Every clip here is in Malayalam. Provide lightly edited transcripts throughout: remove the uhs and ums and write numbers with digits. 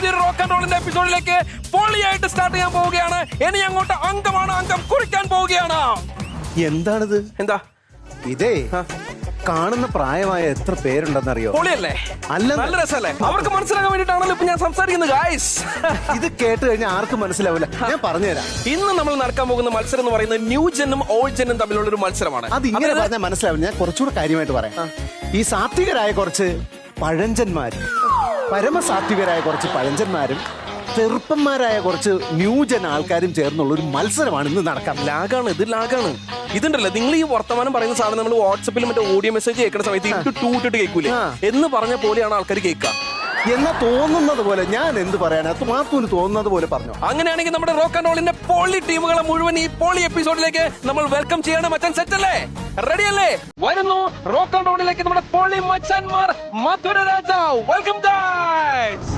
പുതിയൊരു റോക്ക് ആൻഡ് റോളിന്റെ എപ്പിസോഡിലേക്ക് പൊളിയായിട്ട് സ്റ്റാർട്ട് ചെയ്യാൻ പോവുകയാണ്. ഇനി അങ്ങോട്ട് അംഗമാണ്, അംഗം കുറിക്കാൻ പോവുകയാണ്. എന്താണിത്? എന്താ ഇതേ കാണുന്ന പ്രായമായ എത്ര പേരുണ്ടെന്നറിയോ? പൊളിയല്ലേ? അല്ല, നല്ല രസമല്ലേ? അവർക്ക് മനസ്സിലാക്കാൻ വേണ്ടിയിട്ടാണല്ലോ ഇപ്പൊ ഞാൻ സംസാരിക്കുന്നത്. ഗായ്സ്, ഇത് കേട്ട് കഴിഞ്ഞാൽ ആർക്കും മനസ്സിലാവില്ല. ഞാൻ പറഞ്ഞുതരാം. ഇന്ന് നമ്മൾ നടക്കാൻ പോകുന്ന മത്സരം എന്ന് പറയുന്നത് ന്യൂ ജെന്നും ഓൾഡ് ജെന്നും തമ്മിലുള്ള ഒരു മത്സരമാണ്. അത് ഇങ്ങനെ പറഞ്ഞാൽ മനസ്സിലാവില്ല. ഞാൻ കുറച്ചുകൂടെ കാര്യമായിട്ട് പറയാം. ഈ സാത്വികരായ കുറച്ച് പഴഞ്ചന്മാരും പരമസാത്വികരായ കുറച്ച് പഴഞ്ചന്മാരും ചെറുപ്പന്മാരായ കുറച്ച് ന്യൂജൻ ആൾക്കാരും ചേർന്നുള്ള ഒരു മത്സരമാണ് ഇന്ന് നടക്കാം. ഇത് ലാഗാണ്. ഇതുണ്ടല്ലോ, നിങ്ങൾ ഈ വർത്തമാനം പറയുന്ന സാധനം നമ്മൾ വാട്സപ്പിൽ മറ്റേ ഓഡിയോ മെസ്സേജ് കേൾക്കുന്ന സമയത്ത് ഇട്ടിട്ട് കേൾക്കൂലേ എന്ന് പറഞ്ഞ പോലെയാണ് ആൾക്കാർ കേൾക്കുക. എന്നാ തോന്നുന്നത് പോലെ ഞാൻ എന്ത് പറയാനാ, മാത്തൂന് തോന്നുന്നത് പോലെ പറഞ്ഞു. അങ്ങനെയാണെങ്കിൽ നമ്മുടെ റോക്ക് ആൻഡ് റോളിന്റെ പോളി ടീമുകളെ മുഴുവൻ ഈ പോളി എപ്പിസോഡിലേക്ക് നമ്മൾ വെൽക്കം ചെയ്യണം. മച്ചാൻ സെറ്റ് അല്ലേ? റെഡി അല്ലേ? വരുന്നു റോക്ക് ആൻഡ് റോളിലേക്ക് നമ്മുടെ പോളി മച്ചാന്മാർ. മധുര രാജാവ്, വെൽക്കം ഗൈസ്.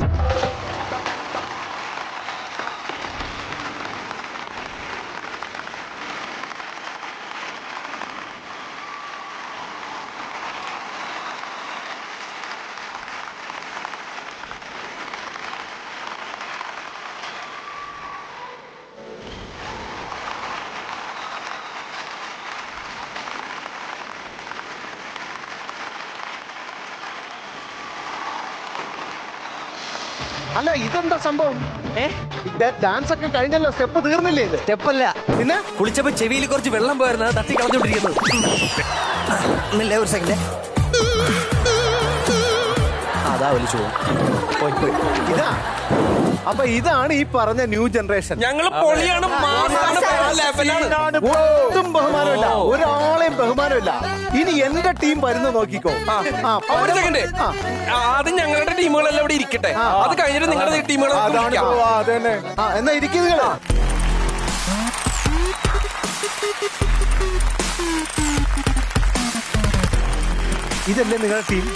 അല്ല, ഇതെന്താ സംഭവം? ഡാൻസ് ഒക്കെ കഴിഞ്ഞല്ലോ, സ്റ്റെപ്പ് തീർന്നില്ലേ? ഇത് സ്റ്റെപ്പല്ല, പിന്നെ കുളിച്ചപ്പോ ചെവിയിൽ കുറച്ച് വെള്ളം പോയിരുന്നു, തട്ടി കളഞ്ഞോണ്ടിരിക്കുന്നത്. ഒരു സെക്കൻഡ്, അതാ വലിച്ചു പോകും. ഇതാ അപ്പൊ ഇതാണ് ഈ പറഞ്ഞ ന്യൂ ജനറേഷൻ. ഞങ്ങൾ പൊളിയാണ്, ലെവലാണ്. ഒട്ടും ബഹുമാനമില്ല, ഒരാളെയും ബഹുമാനമില്ല. ഇനി എന്റെ ടീം വരുന്ന നോക്കിക്കോ. ഒരു സെക്കൻഡ്, ആദ്യം ഞങ്ങളുടെ ടീമുകളെല്ലാം ഇവിടെ ഇരിക്കട്ടെ. അത് കഴിഞ്ഞിട്ട് നിങ്ങളുടെ ടീമുകൾ. എന്നാ ഇരിക്കുന്നേ. ഇതല്ലേ നിങ്ങളുടെ ടീം?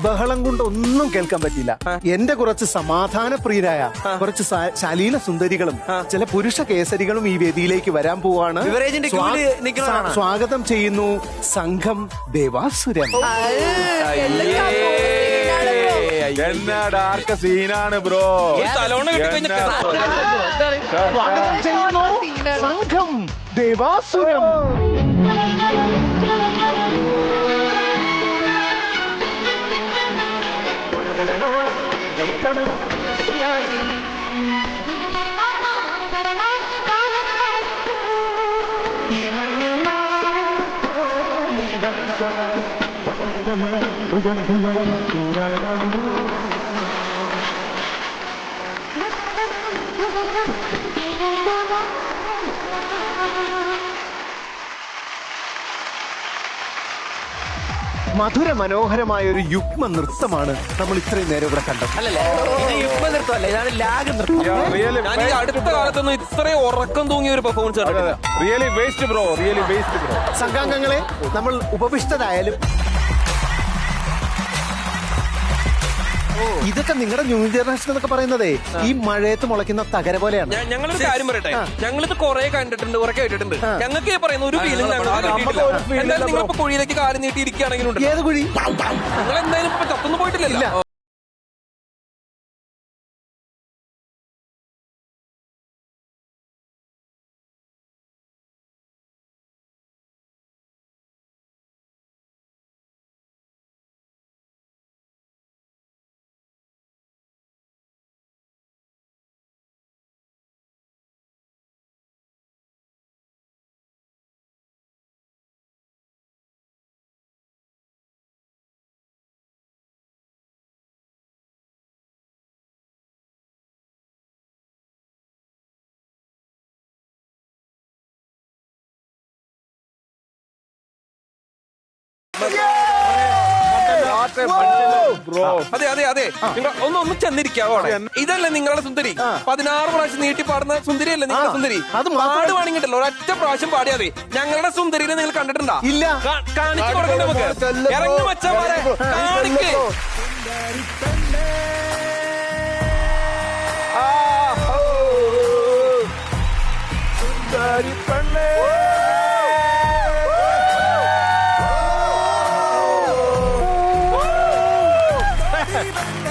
ബഹളം കൊണ്ട് ഒന്നും കേൾക്കാൻ പറ്റില്ല. എന്റെ കുറച്ച് സമാധാനപ്രിയരായ കുറച്ച് ശാലീന സുന്ദരികളും ചില പുരുഷ കേസരികളും ഈ വേദിയിലേക്ക് വരാൻ പോവാണ്. സ്വാഗതം ചെയ്യുന്നു സംഘം ദേവാസുരം. ഡാർക്ക് സീനാണ് ബ്രോ. സ്വാഗതം ചെയ്യുന്നു സംഘം ദേവാസുരം. മധുര മനോഹരമായ ഒരു യുഗ്മ നൃത്തമാണ് നമ്മൾ ഇത്രയും നേരം ഇവിടെ കണ്ടത്. അടുത്ത കാലത്തൊന്നും ഇത്രയും ഉറക്കം തൂങ്ങിയ ഒരു പെർഫോമൻസ്. സംഘാംഗങ്ങളെ, നമ്മൾ ഉപവിഷ്ടരായാലും ഇതൊക്കെ നിങ്ങളുടെ ന്യൂ ജനറേഷൻ എന്നൊക്കെ പറയുന്നതേ ഈ മഴയത്ത് മുളയ്ക്കുന്ന തകര പോലെയാണ്. ഞങ്ങളൊരു കാര്യം പറയട്ടെ, ഞങ്ങളിത് കുറെ കണ്ടിട്ടുണ്ട്, ഉറക്കെ കേട്ടിട്ടുണ്ട്. ഞങ്ങൾക്ക് പറയുന്ന ഒരു ഫീലിംഗ് എന്തായാലും നിങ്ങളിപ്പോ കുഴിയിലേക്ക് കാല് നീട്ടി ഇരിക്കുകയാണെങ്കിലും ഏത് കുഴി? നിങ്ങൾ എന്തായാലും ഇപ്പൊ ചത്തൊന്നും പോയിട്ടില്ലല്ലോ. അതെ അതെ അതെ, നിങ്ങൾ ഒന്ന് ചെന്നിരിക്കാവോ? ഇതല്ലേ നിങ്ങളുടെ സുന്ദരി? 16 പ്രാവശ്യം നീട്ടി പാടുന്ന സുന്ദരിയല്ലേ നിങ്ങളുടെ സുന്ദരി? അത് പാടുവാണെങ്കിട്ടല്ലോ ഒരൊറ്റ പ്രാവശ്യം പാടിയാതെ. ഞങ്ങളുടെ സുന്ദരിനെ നിങ്ങൾ കണ്ടിട്ടുണ്ടോ? ഇല്ല. കാണിച്ചു കൊടുക്കണ്ട നമുക്ക്. ഇറങ്ങി മച്ചാമാരെ കാണിക്ക്.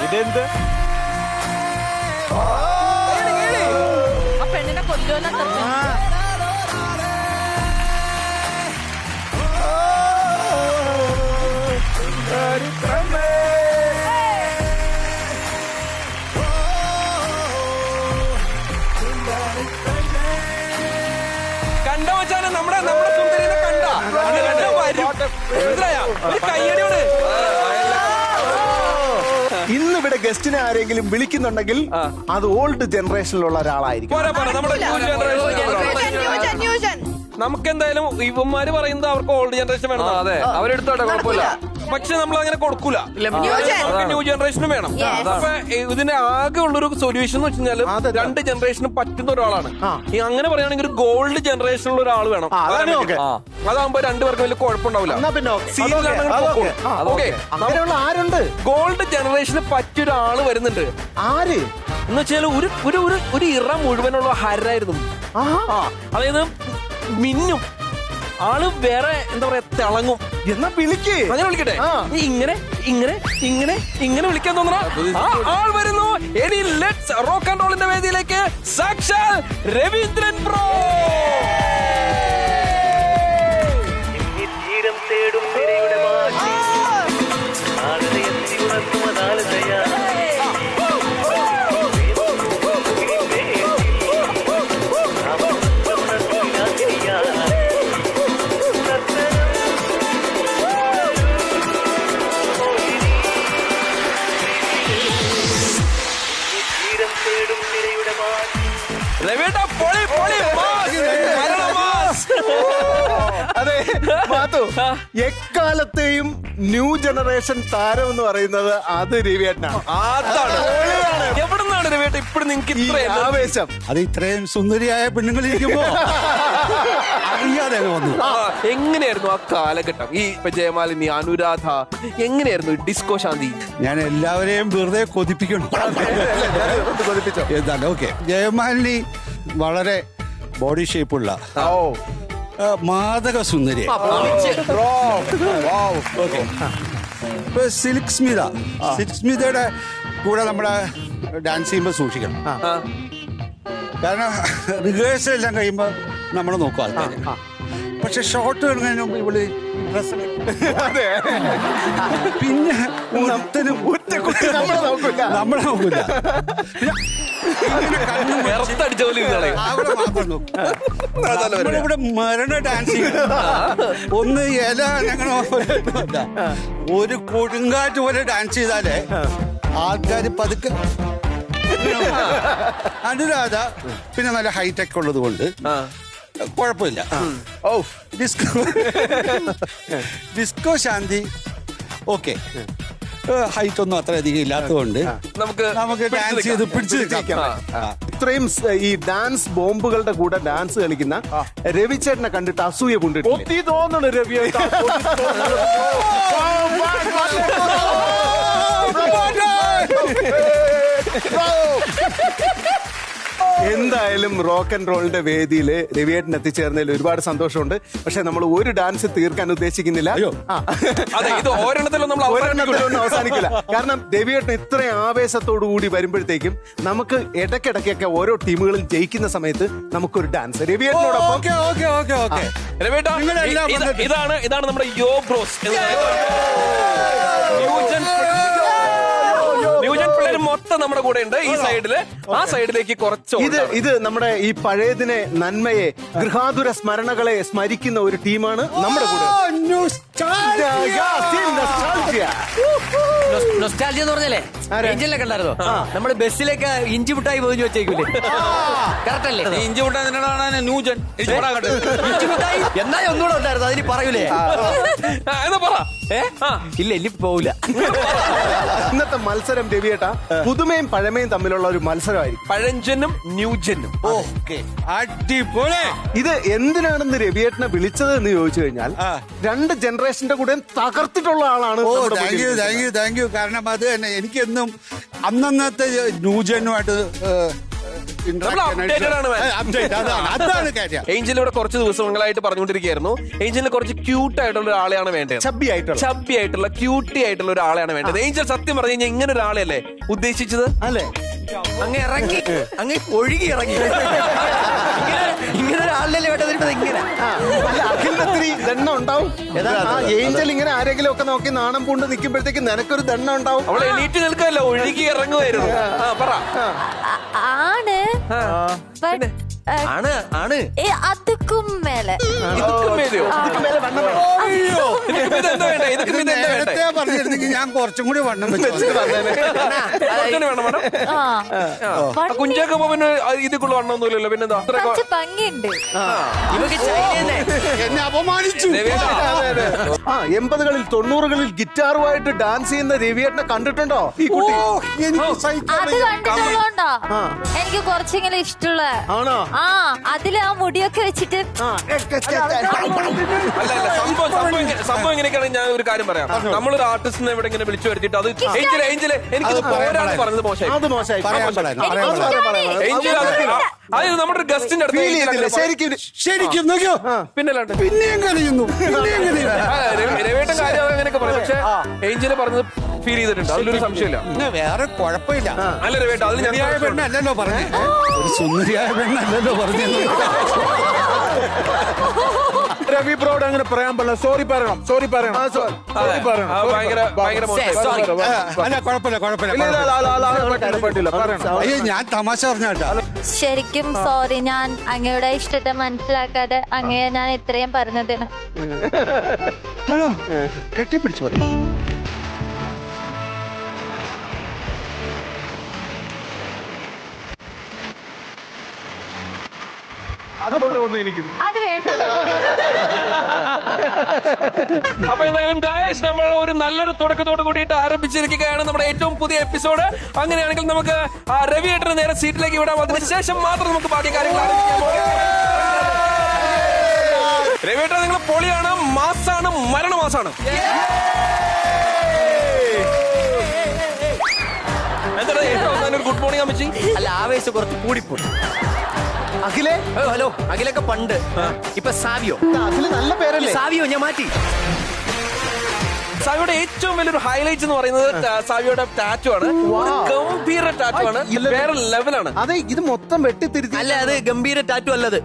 ഇതെന്ത് ആ പെണ്ണിനെ കൊല്ലുമെന്നാ കണ്ട വെച്ചാല് നമ്മുടെ സുന്ദരിനെ കണ്ട കയ്യടിയോട്. ഇന്നിവിടെ ഗസ്റ്റിനെ ആരെങ്കിലും വിളിക്കുന്നുണ്ടെങ്കിൽ അത് ഓൾഡ് ജനറേഷനിലുള്ള ഒരാളായിരിക്കും. പോരാ പോരാ, നമ്മുടെ ന്യൂ ജനറേഷൻ. ന്യൂജൻ. നമുക്ക് എന്തായാലും ഇവന്മാര് പറയുന്നത് അവർക്ക് ഓൾഡ് ജനറേഷൻ വേണം. അതെ, അവരെടുത്തോട്ടെ, കുഴപ്പമില്ല. പക്ഷെ നമ്മൾ അങ്ങനെ കൊടുക്കൂല. New ന്യൂ ജനറേഷനും വേണം. അപ്പൊ ഇതിന് ആകെ ഉള്ളൊരു സൊല്യൂഷൻ എന്ന് വെച്ചാല് രണ്ട് ജനറേഷന് പറ്റുന്ന ഒരാളാണ്. ഈ അങ്ങനെ പറയുകയാണെങ്കിൽ ഒരു ഗോൾഡ് ജനറേഷനുള്ള ഒരാൾ വേണം. അതാകുമ്പോ രണ്ടുപേർക്കും വലിയ കുഴപ്പമുണ്ടാവില്ല. അങ്ങനെയുള്ള ആരുണ്ട്? ഗോൾഡ് ജനറേഷന് പറ്റിയൊരാള് വരുന്നുണ്ട്. ആര് എന്ന് വെച്ചാൽ ഒരു ഇറ മുഴുവനുള്ള ഹരായിരുന്നു. അതായത് മിന്നും ആള് വേറെ എന്താ പറയാ തിളങ്ങും. എന്നാ വിളിക്ക്. അങ്ങനെ വിളിക്കട്ടെ. ഇങ്ങനെ ഇങ്ങനെ ഇങ്ങനെ ഇങ്ങനെ വിളിക്കാൻ തോന്നണ ആൾ വരുന്നു. ഇനി ലെറ്റ്സ് റോക്ക് ആൻഡ് റോളിന്റെ വേദിയിലേക്ക് സാക്ഷാൽ രവീന്ദ്രൻ ബ്രോ. അതെ മാത്തു, എക്കാലത്തെയും ന്യൂ ജനറേഷൻ താരം എന്ന് പറയുന്നത് അത് രവിയേട്ടനാണ്. എവിടുന്നാണ് രവിയേട്ട ഇപ്പഴും നിങ്ങൾക്ക് ഇത്ര ആവേശം? അത് ഇത്രയും സുന്ദരിയായ പെണ്ണുങ്ങളിരിക്കുമ്പോ അറിയാതെ വന്നു. എങ്ങനെയായിരുന്നു ആ കാലഘട്ടം? ഈ ജയമാലിനി, അനുരാധ, എങ്ങനെയായിരുന്നു ഡിസ്കോ ശാന്തി? ഞാൻ എല്ലാവരെയും വെറുതെ കൊതിപ്പിക്കണം. എന്താണ് ഓക്കെ. ജയമാലിനി വളരെ ബോഡി ഷേപ്പുള്ള മാദക സുന്ദരി. ഇപ്പൊ സിൽക്ക് സ്മിതയുടെ കൂടെ നമ്മുടെ ഡാൻസ് ചെയ്യുമ്പോൾ സൂക്ഷിക്കണം. കാരണം റിഹേഴ്സൽ എല്ലാം കഴിയുമ്പോൾ നമ്മൾ നോക്കും ആൾക്കാർ. പക്ഷെ ഷോർട്ട് കഴിഞ്ഞ മുമ്പ് ഇവള് പിന്നെ നമ്മളെ നോക്കൂല. നമ്മളിവിടെ മരണ ഡാൻസ് ഒന്ന് ഇല ഞങ്ങളോ ഒരു കൊടുങ്കാറ്റ് പോലെ ഡാൻസ് ചെയ്താലേ ആൾക്കാർ പതുക്കെ. അനുരാധ പിന്നെ നല്ല ഹൈടെക് ഉള്ളത് കൊണ്ട് കുഴപ്പമില്ല. ഡിസ്കോ ശാന്തി ഓക്കെ, ഹൈറ്റ് ഒന്നും അത്ര അധികം ഇല്ലാത്തതുകൊണ്ട് നമുക്ക് ഡാൻസ് ചെയ്ത് പിടിച്ചു നിൽക്കാം. ഇത്രയും ഈ ഡാൻസ് ബോംബുകളുടെ കൂടെ ഡാൻസ് കളിക്കുന്ന രവിചേട്ടനെ കണ്ടിട്ട് അസൂയ കൊണ്ടിട്ട് തോന്നുന്നു. രവി എന്തായാലും റോക്ക് ആൻഡ് റോളിന്റെ വേദിയില് രവിയേട്ടൻ എത്തിച്ചേർന്നതിൽ ഒരുപാട് സന്തോഷമുണ്ട്. പക്ഷെ നമ്മൾ ഒരു ഡാൻസ് തീർക്കാൻ ഉദ്ദേശിക്കുന്നില്ല. ഒരെണ്ണത്തിലൊന്നും അവസാനിക്കില്ല. കാരണം രവിയേട്ടൻ ഇത്രയും ആവേശത്തോടു കൂടി വരുമ്പോഴത്തേക്കും നമുക്ക് ഇടയ്ക്കിടയ്ക്കൊക്കെ ഓരോ ടീമുകളും ജയിക്കുന്ന സമയത്ത് നമുക്കൊരു ഡാൻസ് രവിയേട്ടനോടൊപ്പം. ഇതാണ് നമ്മുടെ യോ ബ്രോസ്. ന്യൂജൻ പിള്ളേർ മൊത്തം നമ്മുടെ കൂടെ ഉണ്ട്. ഈ സൈഡില് ആ സൈഡിലേക്ക് കുറച്ച് ഇത് നമ്മുടെ ഈ പഴയതിനെ, നന്മയെ, ഗൃഹാതുര സ്മരണകളെ സ്മരിക്കുന്ന ഒരു ടീമാണ് നമ്മുടെ കൂടെ. നൊസ്റ്റാൾജിയ എന്ന് പറഞ്ഞല്ലേ, ഏഞ്ചലിനെ കണ്ടായിരുന്നോ? നമ്മുടെ ബസ്സിലേക്ക് ഇഞ്ചി മുട്ടായി പോയി വെച്ചേക്കൂലേ? കറക്റ്റ് അല്ലേ? ഇഞ്ചി മുട്ടായി നിന്നോടാണ് ന്യൂജൻ. ഇഞ്ചി മുട്ടായി എന്നായി ഒന്നുകൂടെ ഉണ്ടായിരുന്നു, അതിന് പറയൂലേ? ഇല്ല ഇല്ല പോവില്ല. ഇന്നത്തെ മത്സരം രവിയേട്ട പുതുമയും പഴമയും തമ്മിലുള്ള ഒരു മത്സരമായിരിക്കും. പഴഞ്ചനും ന്യൂജനും. അടിപൊളി. ഇത് എന്തിനാണെന്ന് രവിയേട്ടനെ വിളിച്ചത് എന്ന് ചോദിച്ചു കഴിഞ്ഞാൽ രണ്ട് ജനറേഷന്റെ കൂടെ തകർത്തിട്ടുള്ള ആളാണ്. Thank you. കാരണം അത് തന്നെ എനിക്കെന്നും അന്നത്തെ ന്യൂജനുമായിട്ട് അതാണ് കാര്യം. ഏഞ്ചൽ ഇവിടെ കുറച്ച് ദിവസങ്ങളായിട്ട് പറഞ്ഞുകൊണ്ടിരിക്കുകയായിരുന്നു, ഏഞ്ചലിന് കുറച്ച് ക്യൂട്ട് ആയിട്ടുള്ള ഒരാളെയാണ് വേണ്ടത്. ചബ്ബി ആയിട്ടുള്ള ക്യൂട്ടി ആയിട്ടുള്ള ഒരാളെയാണ് വേണ്ടത്. ഏഞ്ചൽ സത്യം പറഞ്ഞു കഴിഞ്ഞാൽ ഇങ്ങനെ ഒരാളെയല്ലേ ഉദ്ദേശിച്ചത്? അല്ലേ? അങ്ങ് ഇറങ്ങി അങ്ങ് ഒഴുകി ഇറങ്ങി. ഇങ്ങനെ ഒരാളിനെ വേണ്ടത് ഇങ്ങനെ. അല്ല, അഖിലിന് ഒത്തിരി ദണ്ണം ഉണ്ടാവും. ഏഞ്ചൽ ഇങ്ങനെ ആരെങ്കിലും ഒക്കെ നോക്കി നാണം പൂണ്ട് നിൽക്കുമ്പോഴത്തേക്ക് നിനക്കൊരു ദണ്ണം ഉണ്ടാവും. അവളെ എണീറ്റ് നിൽക്കല്ല, ഒഴുകി ഇറങ്ങുമായിരുന്നു. പറ. ആണ് but, ആണ് ആണ് അതുക്കും മേലെ ഇതൊക്കെ മേലെയോ? ഇതിക്ക് മേലെ വണ്ണം വേണം. അയ്യോ, ഇതൊക്കെ പിന്നെ എന്താ വേണ്ടേ? ഇതൊക്കെ പിന്നെ എന്താ വേണ്ടേ? നേരത്തെ പറഞ്ഞിരുന്നെങ്കിൽ ഞാൻ കുറച്ചും കൂടി വണ്ണം വെച്ചു. കുറച്ചുകൂടി വേണം വേണം. കുഞ്ചാക്ക പോവന് ഇതിക്കുള്ള വണ്ണമൊന്നുമില്ലല്ലോ, പിന്നെന്താ? കുറച്ച് ഭംഗിയുണ്ട്. ഇവക്ക് ചൈനന്നെ. എന്നെ അപമാനിച്ചു. 80കളിൽ 90കളിൽ ഗിറ്റാറുമായിട്ട് ഡാൻസ് ചെയ്യുന്ന രവിയേട്ടനെ കണ്ടിട്ടുണ്ടോ ഈ കുട്ടി? എനിക്ക് സഹിക്കാൻ അത് വയ്യ. കണ്ടിട്ടുള്ളോണ്ടാ എനിക്ക് കുറച്ചെങ്കിലും ഇഷ്ടമുള്ള. ആണോ? അതില് ആ മുടിയൊക്കെ വെച്ചിട്ട് അല്ല സംഭവം എങ്ങനെയൊക്കെയാണ്? ഞാൻ ഒരു കാര്യം പറയാം. നമ്മളൊരു ആർട്ടിസ്റ്റിനെ ഇവിടെ ഇങ്ങനെ വിളിച്ചു വരുത്തിയിട്ട് അത് ഏഞ്ചല് എനിക്കത് പോരാന്ന് പറഞ്ഞത് മോശമായി. അത് മോശമായി. പറയാൻ പാടില്ല. ഏഞ്ചൽ അത് നമ്മുടെ ഒരു ഗസ്റ്റിന്റെ അടുത്ത് ഫീൽ ചെയ്തില്ല ശരിക്കും. ശരിക്കും നോക്കിയോ, പിന്നല്ലാണ്ട് പിന്നെയും കരയുന്നു, പിന്നെയും കരയുന്നു. രവേട്ടൻ കാര്യം അങ്ങനെയൊക്കെ പറയും. പക്ഷെ ഏഞ്ചല് പറഞ്ഞത് ഫീൽ ചെയ്തിട്ടുണ്ട്, അതിലൊരു സംശയമില്ല. പിന്നെ വേറെ കുഴപ്പമില്ല. അല്ല രവേട്ട, അതിൽ ഞാൻ സുന്ദരിയായ പെണ്ണല്ലല്ലോ പറഞ്ഞേ, ഒരു സുന്ദരിയായ പെണ്ണല്ലല്ലോ പറഞ്ഞു. രവി ബ്രോഡ് അങ്ങനെ പറയാൻ പാടില്ല. സോറി പറയണം, സോറി പറയണം. ഭയങ്കര മോശമായി. അല്ല കുഴപ്പമില്ല, കുഴപ്പമില്ല. അയ്യോ, ഞാൻ തമാശ പറഞ്ഞാട്ടാ. ശരിക്കും സോറി. ഞാൻ അങ്ങയുടെ ഇഷ്ടത്തെ മനസ്സിലാക്കാതെ അങ്ങയെ ഞാൻ ഇത്രയും പറഞ്ഞതിന്. കെട്ടിപ്പിടിച്ചു പറയും. അത് വേണ്ട. അപ്പൊ എന്തായാലും guys, നമ്മൾ ഒരു നല്ലൊരു തുടക്കത്തോട് കൂടിയിട്ട് ആരംഭിച്ചിരിക്കുകയാണ് നമ്മുടെ ഏറ്റവും പുതിയ എപ്പിസോഡ്. അങ്ങനെയാണെങ്കിൽ നമുക്ക് രവിയേട്ടന് നേരെ സീറ്റിലേക്ക് വിടാം. അതിനുശേഷം മാത്രം നമുക്ക് ബാക്കി കാര്യങ്ങൾ ആരംഭിക്കാൻ പോകാം. രവിയേട്ടൻ, നിങ്ങൾ പൊളിയാണ്, മാസാണ്, മരണമാസാണ്. എന്താണ് ഏറ്റവും അവസാനം ഒരു ഗുഡ് മോർണിംഗ് അമ്മച്ചി? അല്ല, ആവേശം കുറച്ച് കൂടിപ്പോയി. അഖിലേ, ഹലോ, അഖിലൊക്കെ പണ്ട്. ഇപ്പൊ സാവിയോ. അഖില് നല്ല പേരല്ലേ? സാവിയോ ഞാൻ മാറ്റി. സാവിയുടെ ഏറ്റവും വലിയൊരു ഹൈലൈറ്റ് എന്ന് പറയുന്നത് സാവിയുടെ ടാറ്റു ആണ്. ഒരു ഗംഭീര ടാറ്റു ആണ്, വേറെ ലെവലാണ്. അതെ, ഇത് മൊത്തം വെട്ടിത്തിരുത്തി. അല്ല, അത് ഗംഭീര ടാറ്റു അല്ലത്.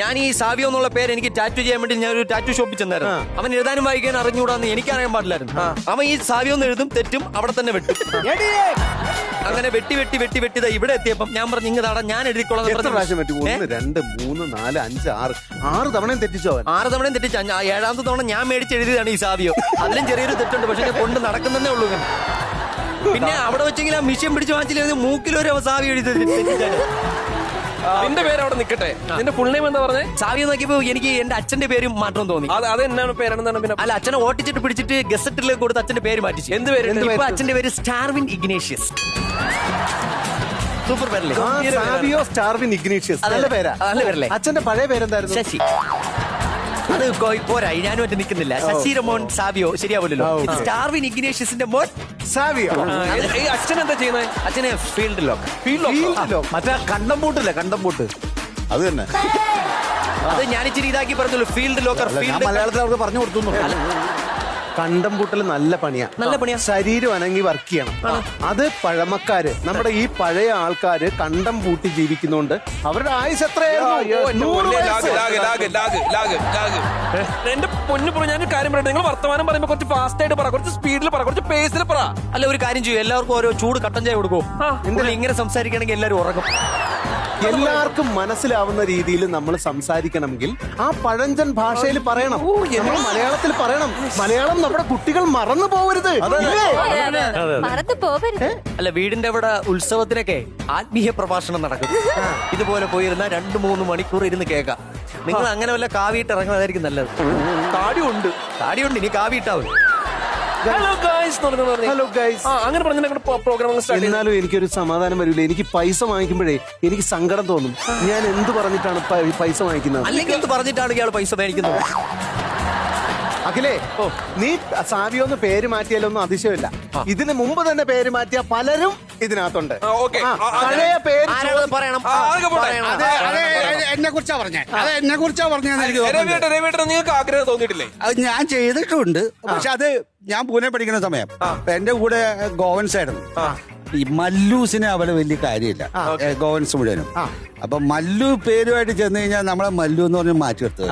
ഞാൻ ഈ സാവിയോ എന്നുള്ള പേര് എനിക്ക് ടാറ്റു ചെയ്യാൻ വേണ്ടി ഞാൻ ഒരു ടാറ്റു ഷോപ്പിൽ ചെന്നായിരുന്നു. അവൻ എഴുതാനും വായിക്കാൻ അറിഞ്ഞുകൂടാന്ന് എനിക്കറിയാൻ പാടില്ലായിരുന്നു. അവൻ ഈ സാവിയോ എന്ന് എഴുതും, തെറ്റും, അവിടെ തന്നെ വെട്ടും. അങ്ങനെ വെട്ടി വെട്ടി വെട്ടി വെട്ടി ഇവിടെ എത്തിയപ്പം ഞാൻ പറഞ്ഞു, ഇങ്ങ് താടാ, ഞാൻ എഴുതിക്കോളാം. എത്ര പ്രാവശ്യം പറ്റും? 1 2 3 4 5 6 തവണയും തെറ്റിച്ചോ അവൻ? 6 തവണയും തെറ്റിച്ച 7ാമത്തെ തവണ ഞാൻ മേടിച്ച് എഴുതിയതാണ് ഈ സാവിയോ. അതിലും ചെറിയൊരു തെറ്റുണ്ട്, പക്ഷെ ഞാൻ കൊണ്ട് നടക്കുന്നതേ ഉള്ളൂ. പിന്നെ അവിടെ വെച്ചെങ്കിൽ ആ മിഷ്യൻ പിടിച്ച് വാങ്ങിച്ചില്ല, മൂക്കിലൊരു സാവി എഴുതി തെറ്റിച്ചാണ്. നിന്റെ പേര് അവിടെ നിൽക്കട്ടെ. നിന്റെ ഫുൾ നെയിം എന്താ പറഞ്ഞേ? സാവിയോ നോക്കിയപ്പോ എനിക്ക് എന്റെ അച്ഛന്റെ പേരും മാറ്റം തോന്നി. അത് എന്നാണ് പേരാണെന്നാണ്? പിന്നെ അല്ല, അച്ഛനെ ഓട്ടിച്ചിട്ട് പിടിച്ചിട്ട് ഗസറ്റിലേക്ക് കൊടുത്ത് അച്ഛന്റെ പേര് മാറ്റിച്ചു. എന്ത് പേര്? ഇപ്പൊ അച്ഛന്റെ പേര് സ്റ്റാർവിൻ ഇഗ്നേഷ്യസ്. സൂപ്പർ പേരല്ലേ? Savio Starvin Ignatius. നല്ല പേരാ. നല്ല പേരല്ലേ? അച്ഛന്റെ പഴയ പേരെന്തായിരുന്നു? ശശി. അത് പോരാ, ഞാനും ഒറ്റ നിൽക്കുന്നില്ല. ശശിയുടെ മോൻ സാവിയോ ശരിയാവില്ലല്ലോ. സ്റ്റാർവിൻ ഇഗ്നേഷ്യസിന്റെ മോൻ സാവിയോ. ഈ അച്ഛൻ എന്താ ചെയ്യുന്നത്? അച്ഛനെ ഫീൽഡ് ലോക്ക്. മറ്റേ കണ്ടം പൂട്ടില്ലേ, കണ്ടം പൂട്ട്. അത് തന്നെ. അത് ഞാൻ ഇച്ചിരി ഇതാക്കി പറഞ്ഞുള്ളൂ. Field locker. മലയാളത്തിൽ അവർക്ക് പറഞ്ഞു കൊടുത്തു. കണ്ടം പൂട്ടൽ നല്ല പണിയാ. നല്ല പണിയാ. ശരീരം അനങ്ങി വർക്ക് ചെയ്യണം. അത് പഴമക്കാര്, നമ്മുടെ ഈ പഴയ ആൾക്കാര് കണ്ടം പൂട്ടി ജീവിക്കുന്നോണ്ട് അവരുടെ ആയുസ് എത്രയായിരുന്നു? 100 വയസ്സ്. എന്റെ പൊന്നു പറ, ഞാനൊരു കാര്യം പറയട്ടെ. നിങ്ങൾ വർത്തമാനം പറയുമ്പോ കുറച്ച് ഫാസ്റ്റ് ആയിട്ട് പറ, കുറച്ച് സ്പീഡിൽ പറ, കുറച്ച് പേസിൽ പറ. അല്ല, ഒരു കാര്യം ചെയ്യും, എല്ലാവർക്കും ഓരോ ചൂട് കട്ടൻ ചായ കൊടുക്കും. എന്തിനാ ഇങ്ങനെ സംസാരിക്കണമെങ്കിൽ എല്ലാവരും ഉറങ്ങും. എല്ലാവർക്കും മനസ്സിലാവുന്ന രീതിയിൽ നമ്മൾ സംസാരിക്കണമെങ്കിൽ ആ പഴഞ്ചൻ ഭാഷയിൽ പറയണം. നമ്മൾ മലയാളത്തിൽ പറയണം. മലയാളം നമ്മുടെ കുട്ടികൾ മറന്നു പോകരുത്. മറന്നു പോകരുത്. അല്ല, വീടിന്റെ അവിടെ ഉത്സവത്തിനൊക്കെ ആത്മീയ പ്രഭാഷണം നടക്കും. ഇതുപോലെ പോയിരുന്ന 2-3 മണിക്കൂർ ഇരുന്ന് കേൾക്കാം. നിങ്ങൾ അങ്ങനെ വല്ല കാവിയിട്ട് ഇറങ്ങുന്നതായിരിക്കും നല്ലത്. താടിയുണ്ട്, ഇനി കാവിയിട്ടാവും. Hello guys. Hello guys. അങ്ങനെ പറഞ്ഞ പ്രോഗ്രാം സ്റ്റാർട്ട്. എന്നാലും എനിക്കൊരു സമാധാനം വരില്ല. എനിക്ക് പൈസ വാങ്ങിക്കുമ്പോഴേ എനിക്ക് സങ്കടം തോന്നും. ഞാൻ എന്ത് പറഞ്ഞിട്ടാണ് പൈസ വാങ്ങിക്കുന്നത്? അല്ലെങ്കിൽ എന്ത് പറഞ്ഞിട്ടാണ് ഇയാൾ പൈസ മേടിക്കുന്നത്? അഖിലേ, നീ സാവിയോന്ന് പേര് മാറ്റിയാലൊന്നും അതിശയമില്ല. ഇതിന് മുമ്പ് തന്നെ പേര് മാറ്റിയ പലരും ഇതിനകത്തുണ്ട്. പഴയ പേര് പറയണം. എന്നെ കുറിച്ചാ പറഞ്ഞേ, അത് എന്നെ കുറിച്ചാ പറഞ്ഞെന്ന് എനിക്ക് രവിയേട്ടൻ, നിങ്ങൾക്ക് ആഗ്രഹം തോന്നിയിട്ടില്ലേ? അത് ഞാൻ ചെയ്തിട്ടുണ്ട്. പക്ഷെ അത് ഞാൻ പൂനെ പഠിക്കുന്ന സമയം എന്റെ കൂടെ ഗോവൻസ് ആയിരുന്നു. ഈ മല്ലൂസിനെ അവിടെ വലിയ കാര്യമില്ല ഗോവൻസ് മുഴുവനും. അപ്പൊ മല്ലു പേരുമായിട്ട് ചെന്ന് കഴിഞ്ഞാൽ നമ്മളെ മല്ലു എന്ന് പറഞ്ഞ് മാറ്റി നിർത്തുക.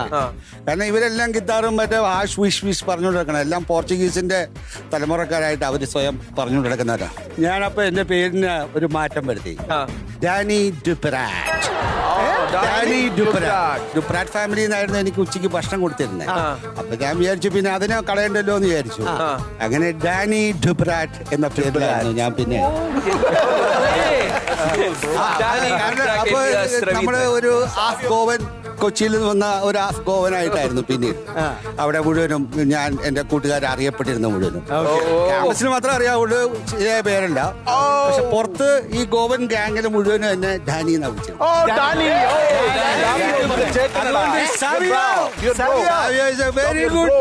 കാരണം ഇവരെല്ലാം ഗിത്താറും മറ്റേ ആഷ് വിഷ് വിഷ് പറഞ്ഞുകൊണ്ട് നടക്കണം. എല്ലാം പോർച്ചുഗീസിന്റെ തലമുറക്കാരായിട്ട് അവർ സ്വയം പറഞ്ഞുകൊണ്ട് നടക്കുന്നവരാ. ഞാനപ്പോ എന്റെ പേരിന് ഒരു മാറ്റം വരുത്തി, ഡാനി ഡുപ്രാറ്റ്. ഡാനി ഡുപ്രാറ്റ് ഫാമിലി എന്നായിരുന്നു എനിക്ക് ഉച്ചയ്ക്ക് ഭക്ഷണം കൊടുത്തിരുന്നത്. അപ്പൊ ഞാൻ വിചാരിച്ചു പിന്നെ അതിനെ കളയണ്ടല്ലോ എന്ന് വിചാരിച്ചു. അങ്ങനെ ഡാനി ഡുപ്രാറ്റ് എന്ന പേരിലായിരുന്നു ഞാൻ പിന്നെ. അപ്പൊ നമ്മള് ഒരു ഹാഫ് ഗോവൻ, കൊച്ചിയിൽ നിന്ന് വന്ന ഒരു ഹാഫ് ഗോവനായിട്ടായിരുന്നു പിന്നീട് അവിടെ മുഴുവനും ഞാൻ എന്റെ കൂട്ടുകാരെ അറിയപ്പെട്ടിരുന്ന മുഴുവനും. ക്യാമ്പസിന് മാത്രമേ അറിയാവുള്ളൂ, ശരിയായ പേരല്ല. പക്ഷെ പുറത്ത് ഈ ഗോവൻ ഗാങ്ങിന് മുഴുവനും എന്നെ ഡാനി എന്നാ വിളിച്ചത്. വെരി ഗുഡ്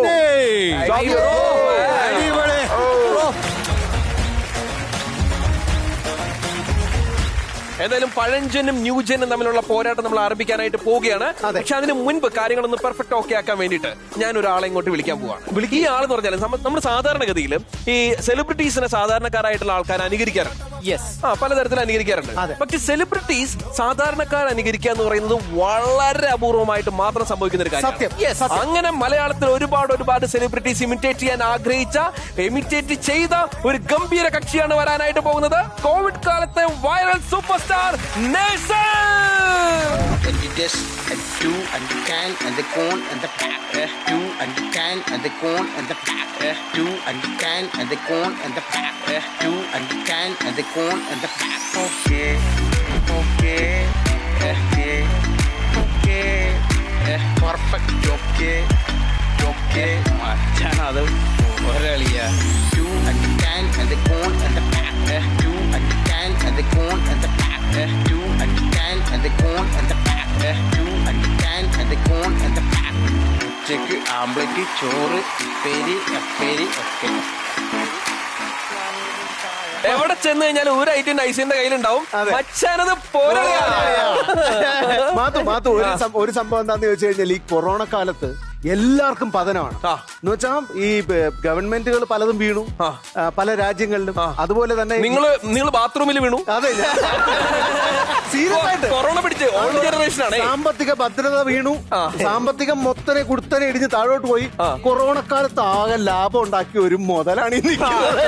എന്തായാലും പഴഞ്ചനും ന്യൂജനും തമ്മിലുള്ള പോരാട്ടം നമ്മൾ ആരംഭിക്കാനായിട്ട് പോവുകയാണ്. പക്ഷെ അതിന് മുൻപ് കാര്യങ്ങളൊന്ന് പെർഫെക്റ്റ് ഓക്കെ ആക്കാൻ വേണ്ടിയിട്ട് ഞാൻ ഒരാളെ ഇങ്ങോട്ട് വിളിക്കാൻ പോവാണ്. ഈ ആളെന്ന് പറഞ്ഞാൽ നമ്മൾ സാധാരണഗതിയിൽ ഈ സെലിബ്രിറ്റീസിനെ സാധാരണക്കാരായിട്ടുള്ള ആൾക്കാർ അനുകരിക്കാറുണ്ട്. പലതരത്തിൽ അനുകരിക്കാറുണ്ട്. പക്ഷെ സെലിബ്രിറ്റീസ് സാധാരണക്കാർ അനുകരിക്കുക എന്ന് പറയുന്നത് വളരെ അപൂർവമായിട്ട് മാത്രം സംഭവിക്കുന്ന ഒരു കാര്യം. അങ്ങനെ മലയാളത്തിൽ ഒരുപാട് സെലിബ്രിറ്റീസ് ഇമിറ്റേറ്റ് ചെയ്യാൻ ആഗ്രഹിച്ച, ഇമിറ്റേറ്റ് ചെയ്ത ഒരു ഗംഭീര കക്ഷിയാണ് വരാനായിട്ട് പോകുന്നത്. കോവിഡ് കാലത്തെ viral super star Nelson. And the dish and two and the can and the corn and the pack. Two and the can and the corn and the pack. Two and the can and the corn and the pack. Two and the can and the corn and the pack. Okay, okay, okay, okay, perfect. Okay, okay. Machanadu oraliya. Two and the can and the corn and the pack. Two and the can and the corn and the pack. Two and the can and the corn and the pack. Two and the can and the corn and the pack. ഉച്ചക്ക് ആംബ്ലറ്റ്, ചോറ്, ഉപ്പേരി, അപ്പേരി ഒക്കെ. എവിടെ ചെന്ന് കഴിഞ്ഞാലും ഒരു ഐറ്റം നൈസിന്റെ കയ്യിലുണ്ടാവും. മച്ചാനത് പോരാളിയാണ്. ഒരു സംഭവം എന്താന്ന് ചോദിച്ചു കഴിഞ്ഞാൽ ഈ കൊറോണ കാലത്ത് എല്ലാവർക്കും പതനമാണ്. എന്ന് വെച്ചാൽ ഈ ഗവൺമെന്റുകൾ പലതും വീണു പല രാജ്യങ്ങളിലും. അതുപോലെ തന്നെ നിങ്ങൾ ബാത്റൂമിൽ വീണു. അതെ, സീരിയസ് ആയിട്ട് കൊറോണ പിടിച്ച് ഓൾഡ് ജനറേഷൻ ആണ്. സാമ്പത്തിക ഭദ്രത വീണു. സാമ്പത്തികം മൊത്തനെ കുടുത്തനെ ഇടിഞ്ഞ് താഴോട്ട് പോയി. കൊറോണ കാലത്ത് ആകെ ലാഭം ഉണ്ടാക്കിയ ഒരു മുതലാണ് ഈ നിൽക്കുന്നത്.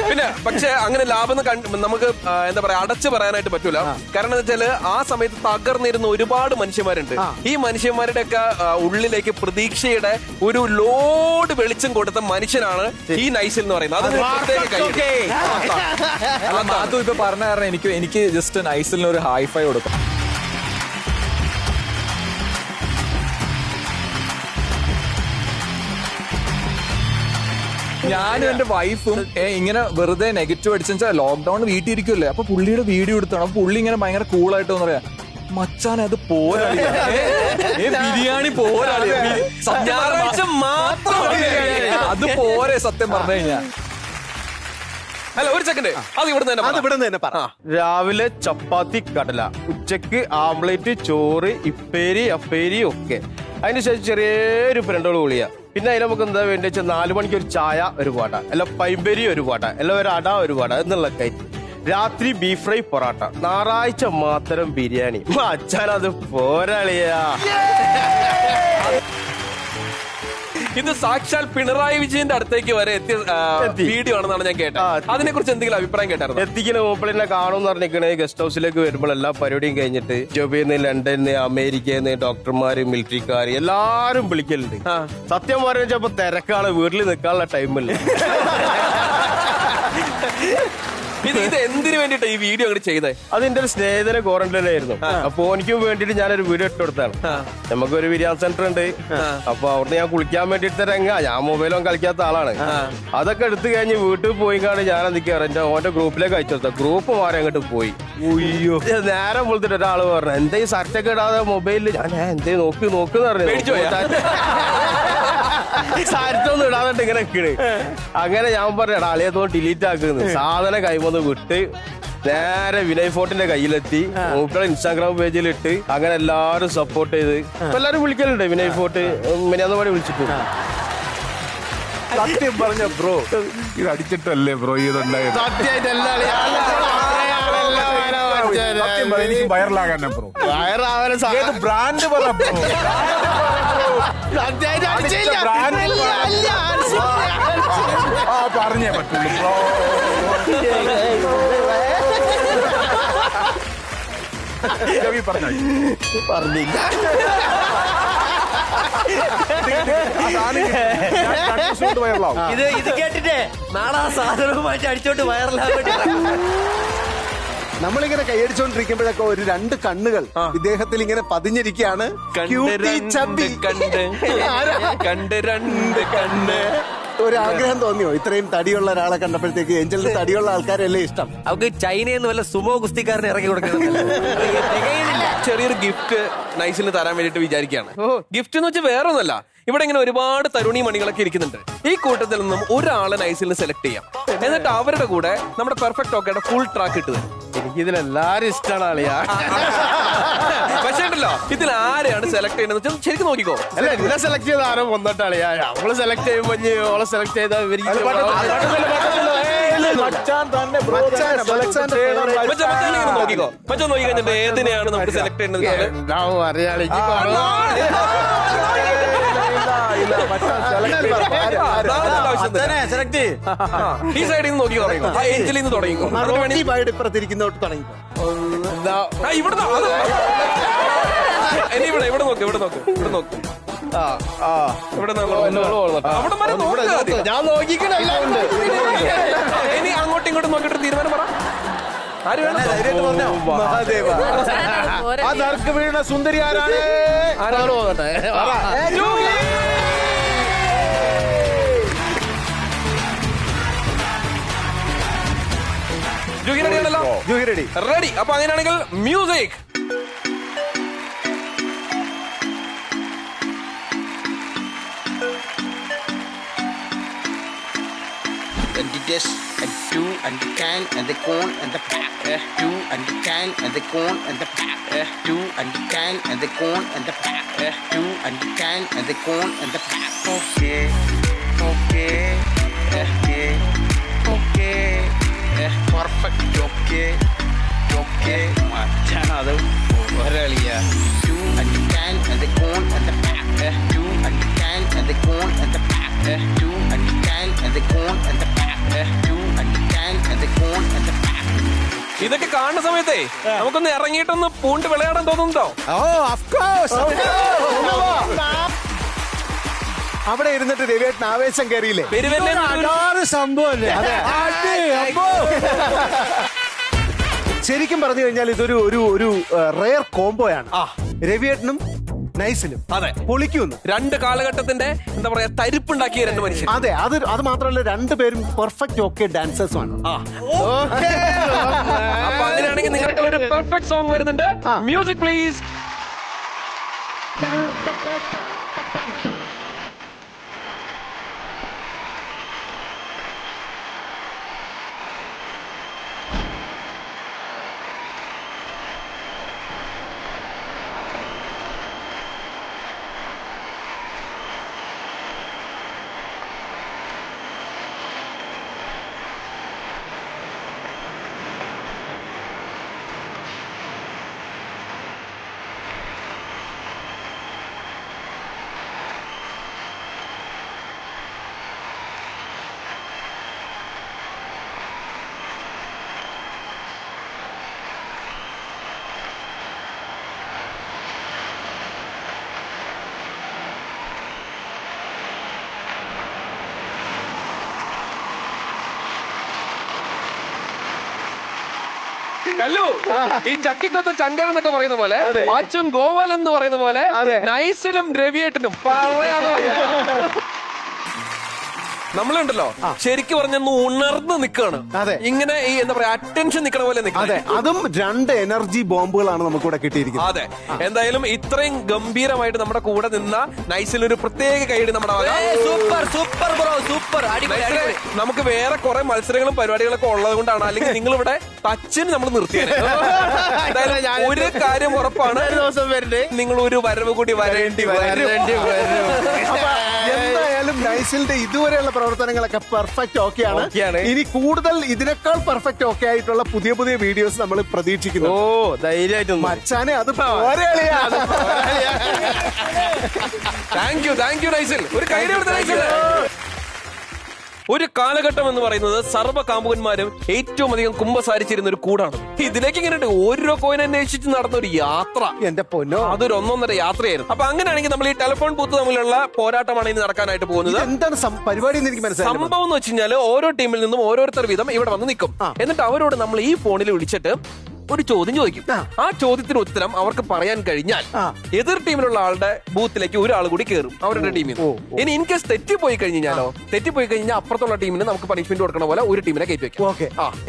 പിന്നെ പക്ഷെ അങ്ങനെ ലാഭം നമുക്ക് എന്താ പറയാ അടച്ചു പറയാനായിട്ട് പറ്റൂല. കാരണം എന്താ വെച്ചാല് ആ സമയത്ത് തകർന്നിരുന്ന ഒരുപാട് മനുഷ്യന്മാരുണ്ട്. ഈ മനുഷ്യന്മാരുടെ ഒക്കെ ഉള്ളിലേക്ക് പ്രതീക്ഷയുടെ ഒരു ലോഡ് വെളിച്ചം കൊടുത്ത മനുഷ്യനാണ് ഈ നൈസിൽ എന്ന് പറയുന്നത്. അത് ഇപ്പൊ പറഞ്ഞ കാരണം എനിക്ക് ജസ്റ്റ് നൈസിലിന് ഒരു ഹൈഫൈ കൊടുക്കാം. ഞാനും എന്റെ വൈഫും ഇങ്ങനെ വെറുതെ നെഗറ്റീവ് അടിച്ചാൽ ലോക്ക്ഡൌൺ വീട്ടിൽ ഇരിക്കുമല്ലേ, അപ്പൊ പുള്ളിയുടെ വീഡിയോ എടുത്താണ്. അപ്പൊ പുള്ളി ഇങ്ങനെ ഭയങ്കര കൂളായിട്ട് പറയാ, മച്ചാൻ അത് പോരാളി, ബിരിയാണി പോരാളി, അത് പോരെ സത്യം പറഞ്ഞു കഴിഞ്ഞാ. അല്ല ഒരു സെക്കൻഡ്, അത് ഇവിടെ തന്നെ പറ. രാവിലെ ചപ്പാത്തി കടല, ഉച്ചക്ക് ആംപ്ലേറ്റ്, ചോറ്, ഇപ്പേരി, അപ്പേരി ഒക്കെ. അതിനുശേഷം ചെറിയൊരു ഫ്രണ്ടോട് കൂടിയാ. പിന്നെ അതിന് നമുക്ക് എന്താ വേണ്ടി വെച്ചാൽ 4 മണിക്ക് ഒരു ചായ ഒരു പാട്ട, അല്ല പൈമ്പരി ഒരു പാട്ട, അല്ല ഒരു അട ഒരു പാട്ട എന്നുള്ള കയറ്റി. രാത്രി ബീഫ് ഫ്രൈ പൊറാട്ട, ഞായറാഴ്ച മാത്രം ബിരിയാണി. അച്ഛനത് പോരാളിയാ. ഇത് സാക്ഷാൽ പിണറായി വിജയന്റെ അടുത്തേക്ക് വരെ എത്തിയ വീഡിയോ ആണെന്നാണ് ഞാൻ കേട്ടത്. അതിനെ കുറിച്ച് എന്തെങ്കിലും അഭിപ്രായം കേട്ടായിരുന്നു? എത്തിക്കുന്ന മൂപ്പളിനെ കാണുമെന്ന് പറഞ്ഞിരിക്കണേ. ഗസ്റ്റ് ഹൗസിലേക്ക് വരുമ്പോൾ എല്ലാ പരിപാടിയും കഴിഞ്ഞിട്ട് ജോബിന്ന്, ലണ്ടനിന്ന്, അമേരിക്കയിൽ നിന്ന് ഡോക്ടർമാര്, മിലിറ്ററിക്കാര് എല്ലാരും വിളിക്കലുണ്ട്. സത്യം പറഞ്ഞപ്പോ തിരക്കാണ്, വീട്ടിൽ നിൽക്കാനുള്ള ടൈമില്ല. ഇത് എന്തിനു വേണ്ടിട്ടാ ഈ വീഡിയോ അങ്ങോട്ട് ചെയ്തേ? അതിന്റെ ഒരു സ്നേഹിതനെ ക്വാറന്റൈനായിരുന്നു. അപ്പൊ എനിക്കും വേണ്ടിട്ട് ഞാനൊരു വീഡിയോ ഇട്ട് കൊടുത്താണ്. നമുക്കൊരു ബിരിയാണി സെന്റർ ഉണ്ട്. അപ്പൊ അവിടുന്ന് ഞാൻ കുളിക്കാൻ വേണ്ടിട്ട് രംഗ, ഞാൻ മൊബൈലും കളിക്കാത്ത ആളാണ്. അതൊക്കെ എടുത്തു കഴിഞ്ഞ് വീട്ടിൽ പോയി കാണി ഞാൻ എന്തൊക്കെയാണ് എന്റെ ഓന്റെ ഗ്രൂപ്പിലേക്ക് അയച്ചു കൊടുത്ത. ഗ്രൂപ്പ് മാറി അങ്ങോട്ട് പോയി. നേരെ വിളിച്ചിട്ട് ഒരാള് പറഞ്ഞു, എന്താ ഈ സർട്ടൊക്കെ ഇടാതെ മൊബൈലിൽ? ഞാൻ എന്തേ നോക്കുന്നു പറഞ്ഞു. സാരിറ്റൊന്നും ഇടാന്നിട്ട് ഇങ്ങനെ നിൽക്കണ്. അങ്ങനെ ഞാൻ പറഞ്ഞ ആളിയതോ ഡിലീറ്റ് ആക്കുന്നു. സാധനം കൈമൊന്ന് വിട്ട് നേരെ വിനയ് ഫോർട്ടിന്റെ കയ്യിലെത്തി. മൂക്കളെ ഇൻസ്റ്റാഗ്രാം പേജിലിട്ട് അങ്ങനെ എല്ലാരും സപ്പോർട്ട് ചെയ്ത് എല്ലാരും വിളിക്കലുണ്ട്. വിനയ് ഫോർട്ട് മിനിയാന്ന് പാടി വിളിച്ചിട്ട്. സത്യം പറഞ്ഞ ബ്രോ ഇത് അടിച്ചിട്ടല്ലേ ബ്രോ ഇതുണ്ടായത് സത്യം പറ എനിക്ക് വൈറലാകാൻ ബ്രോ ഏത് ബ്രാൻഡ് പറ ബ്രോ പറഞ്ഞേ പറ്റുള്ളൂ ബ്രോ രവി പറഞ്ഞില്ല ഇത് കേട്ടിട്ടേ നാളെ ആ സാധനവുമായിട്ട് അടിച്ചോണ്ട് വൈറലാകട്ടെ. നമ്മളിങ്ങനെ കൈയടിച്ചോണ്ടിരിക്കുമ്പോഴൊക്കെ ഒരു 2 കണ്ണുകൾ ഇദ്ദേഹത്തിൽ ഇങ്ങനെ പതിഞ്ഞിരിക്കുകയാണ്. ഒരു ആഗ്രഹം തോന്നിയോ ഇത്രയും തടിയുള്ള ഒരാളെ കണ്ടപ്പോഴത്തേക്ക്? ഏഞ്ചലിന് തടിയുള്ള ആൾക്കാരല്ലേ ഇഷ്ടം? അവർക്ക് ചൈനയിൽ നിന്ന് വല്ല സുമോ കുസ്തിക്കാരനെ ഇറക്കി കൊടുക്കണം. ചെറിയൊരു ഗിഫ്റ്റ് നൈസിന് തരാൻ വേണ്ടിട്ട് വിചാരിക്കുകയാണ്. ഗിഫ്റ്റ് എന്ന് വെച്ചാൽ വേറെ ഒന്നല്ല, ഇവിടെ ഇങ്ങനെ ഒരുപാട് തരുണി മണികളൊക്കെ ഇരിക്കുന്നുണ്ട്. ഈ കൂട്ടത്തിൽ നിന്നും ഒരാളെ നൈസിന് സെലക്ട് ചെയ്യാം. എന്നിട്ട് അവരുടെ കൂടെ നമ്മുടെ പെർഫെക്റ്റ് ഓക്കയുടെ ഫുൾ ട്രാക്ക് ഇട്ട് തരും. എനിക്കിതിലെല്ലാരും ഇഷ്ടമാണ് ആളിയാ. പക്ഷേ ഉണ്ടല്ലോ, ഇതിൽ ആരെയാണ് സെലക്ട് ചെയ്യുന്നത് വെച്ചാൽ ശരിക്കും നോക്കിക്കോ. അല്ല ഇതിനെ സെലക്ട് ചെയ്ത ആരോ കൊന്നിട്ടാളിയാ. നമ്മള് സെലക്ട് ചെയ്യുമ്പോ ഓളെ സെലക്ട് ചെയ്താൽ മച്ചാൻ തന്നെ ബ്രോ നോക്കിക്കോ. മച്ചാൻ നോക്കി കഴിഞ്ഞിട്ട് ഏതിനെയാണ് നമുക്ക് സെലക്ട് ചെയ്യുന്നത്? ഈ സൈഡിൽ നിന്ന് നോക്കി തുടങ്ങിക്കോ. ആ ഏഞ്ചലിൽ നിന്ന് തുടങ്ങിക്കോ. ഇപ്പുറത്തിരിക്കുന്നോട്ട് തുടങ്ങിക്കോ. ഇനി ഇവിടെ നോക്ക്, ഇവിടെ നോക്ക്, ഇവിടെ നോക്ക്. ഞാൻ നോക്കിക്കണല്ല. ഇനി അങ്ങോട്ടും ഇങ്ങോട്ടും നോക്കിയിട്ട് തീരുമാനം പറ. ആര് വേണം? മഹാദേവ. ആ നറുക്ക് വീണ സുന്ദരി ആരാണ്? ജൂഹി റെഡി ആണല്ലോ? ജൂഹി റെഡി. റെഡി. അപ്പൊ അങ്ങനെയാണെങ്കിൽ music. And the dish and 2 and the can and the cone and the pack. 2 and the can and the cone and the pack. 2 and the can and the cone and the pack. 2 and the can and the cone and the pack. Okay, okay, okay, okay, perfect. Okay, okay. മച്ചാനത് ഒരളിയാ. 2 and the can and the cone and the pack. 2 and the can and the cone and the pack. 2 and the can and the cone and the pack. 2 and the can and the cone and the pack. ഇതൊക്കെ കാണുന്ന സമയത്തേ നമുക്കൊന്ന് ഇറങ്ങിയിട്ടൊന്ന് പൂണ്ട് വിളയാടാൻ തോന്നുന്നുണ്ടോ? അവിടെ ഇരുന്നിട്ട് രവിയേട്ടൻ ആവേശം കയറിയില്ലേ? സംഭവല്ലേ ശരിക്കും പറഞ്ഞു കഴിഞ്ഞാൽ ഇതൊരു ഒരു ഒരു റെയർ കോംബോയാണ്. രവിയേട്ടനും നൈസിലും. അതെ, പൊളിക്കുന്നു. 2 കാലഘട്ടത്തിന്റെ എന്താ പറയാ തരിപ്പുണ്ടാക്കിയ 2 മനുഷ്യർ. അതെ, അത് മാത്രമല്ല 2 പേരും പെർഫെക്റ്റ് ഓക്കെ ഡാൻസേഴ്സുമാണ്. അപ്പൊ അങ്ങനെയാണെങ്കിൽ നിങ്ങൾക്ക് ഒരു പെർഫെക്റ്റ് സോങ് വരുന്നുണ്ട്. Music please. കല്ലു, ഈ ചക്കിക്കൊത്ത ചങ്കൻ എന്നൊക്കെ പറയുന്ന പോലെ അച്ഛൻ ഗോപാൽ എന്ന് പറയുന്ന പോലെ നൈസിലും രവിയേട്ടനും പറയാതെ നമ്മളുണ്ടല്ലോ ശരിക്കും പറഞ്ഞ ഉണർന്ന് നിൽക്കാണ്. ഇങ്ങനെ ഈ എന്താ പറയാ അറ്റൻഷൻ നിൽക്കണ പോലെ അതെ, അതും 2 എനർജി ബോംബുകളാണ് നമുക്കിവിടെ കിട്ടിയിരിക്കുന്നത്. അതെ, എന്തായാലും ഇത്രയും ഗംഭീരമായിട്ട് നമ്മുടെ കൂടെ നിന്ന നൈസിൽ ഒരു പ്രത്യേക കൈയടി നമ്മുടെ സൂപ്പർ സൂപ്പർ ബ്രോ, സൂപ്പർ. നമുക്ക് വേറെ കുറെ മത്സരങ്ങളും പരിപാടികളൊക്കെ ഉള്ളത് കൊണ്ടാണ്, അല്ലെങ്കിൽ നിങ്ങൾ ഇവിടെ ടച്ചിന് നമ്മൾ നിർത്തിയത്. എന്തായാലും ഒരു കാര്യം ഉറപ്പാണ്, ദിവസം വരുന്നത് നിങ്ങൾ ഒരു വരവ് കൂടി വരേണ്ടി വരും. എന്തായാലും എന്തായാലും നൈസിലിന്റെ ഇതുവരെയുള്ള പ്രവർത്തനങ്ങളൊക്കെ പെർഫെക്റ്റ് ഓക്കെയാണ്. ഓക്കെയാണ്. ഇനി കൂടുതൽ ഇതിനേക്കാൾ പെർഫെക്റ്റ് ഓക്കെ ആയിട്ടുള്ള പുതിയ പുതിയ വീഡിയോസ് നമ്മൾ പ്രതീക്ഷിക്കുന്നു. ഓ ധൈര്യമായിട്ടും മച്ചാനെ അത് പോരെയാളിയാ. താങ്ക് യു നൈസിൽ. ഒരു കൈ നൈസിൽ. ഒരു കാലഘട്ടം എന്ന് പറയുന്നത് സർവ്വ കാമുകന്മാരും ഏറ്റവും അധികം കുമ്പസാരിച്ചിരുന്ന ഒരു കൂടാണ്. ഇതിലേക്ക് ഇങ്ങനെ ഓരോ കോയിൻ അന്വേഷിച്ച് നടന്ന ഒരു യാത്ര, എന്റെ പൊന്നോ, അതൊരു 1.5 യാത്രയായിരുന്നു. അപ്പൊ അങ്ങനെയാണെങ്കിൽ നമ്മൾ ഈ ടെലിഫോൺ ബൂത്ത് തമ്മിലുള്ള പോരാട്ടമാണ് ഇനി നടക്കാനായിട്ട് പോകുന്നത്. എന്താണ് പരിപാടി എന്ന് എനിക്ക് മനസ്സിലായി. സംഭവം എന്ന് വെച്ച് കഴിഞ്ഞാൽ ഓരോ ടീമിൽ നിന്നും ഓരോരുത്തർ വീതം ഇവിടെ വന്ന് നിൽക്കും. എന്നിട്ട് അവരോട് നമ്മൾ ഈ ഫോണിൽ വിളിച്ചിട്ട് ഒരു ചോദ്യം ചോദിക്കും. ആ ചോദ്യത്തിന് ഉത്തരം അവർക്ക് പറയാൻ കഴിഞ്ഞാൽ എതിർ ടീമിലുള്ള ആളുടെ ബൂത്തിലേക്ക് ഒരാൾ കൂടി കയറും അവരുടെ ടീമിൽ. ഇനി ഇൻ കേസ് തെറ്റിപ്പോയി കഴിഞ്ഞാലോ, തെറ്റിപ്പോയി കഴിഞ്ഞാൽ അപ്പുറത്തുള്ള ടീമിന് നമുക്ക് പണിഷ്മെന്റ് കൊടുക്കണ പോലെ ഒരു ടീമിനെ കയറ്റി വെക്കും.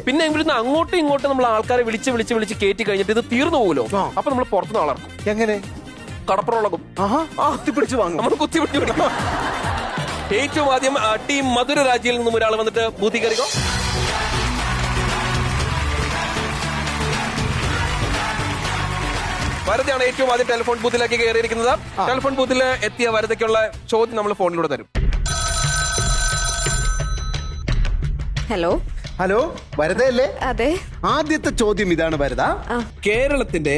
പിന്നെ ഇവിടുന്ന് അങ്ങോട്ടും ഇങ്ങോട്ടും നമ്മൾ ആൾക്കാരെ വിളിച്ച് കയറ്റി കഴിഞ്ഞിട്ട് ഇത് തീർന്നു പോകുമല്ലോ. അപ്പൊ നമ്മൾ പുറത്തുനിന്ന് ആളർക്കും. എങ്ങനെ? കടപ്പുറമുളകും. കുത്തിപ്പിടിച്ച് വാങ്ങും. നമ്മൾ കുത്തിപ്പിടിച്ച് വിടും. ഏറ്റവും ആദ്യം ടീം മധുര രാജ്യയിൽ നിന്നും ഒരാൾ വന്നിട്ട് ബൂത്തി കയറിക്കോ. വരദയാണ് ഏറ്റവും ആദ്യം ടെലിഫോൺ ബൂത്തിലേക്ക് കയറിയിരിക്കുന്നത്. ടെലിഫോൺ ബൂത്തിൽ എത്തിയ വരദയ്ക്കുള്ള ചോദ്യം നമ്മൾ ഫോണിലൂടെ തരും. ഹലോ, വരദയല്ലേ? അതെ. ആദ്യത്തെ ചോദ്യം ഇതാണ് വരദ. കേരളത്തിന്റെ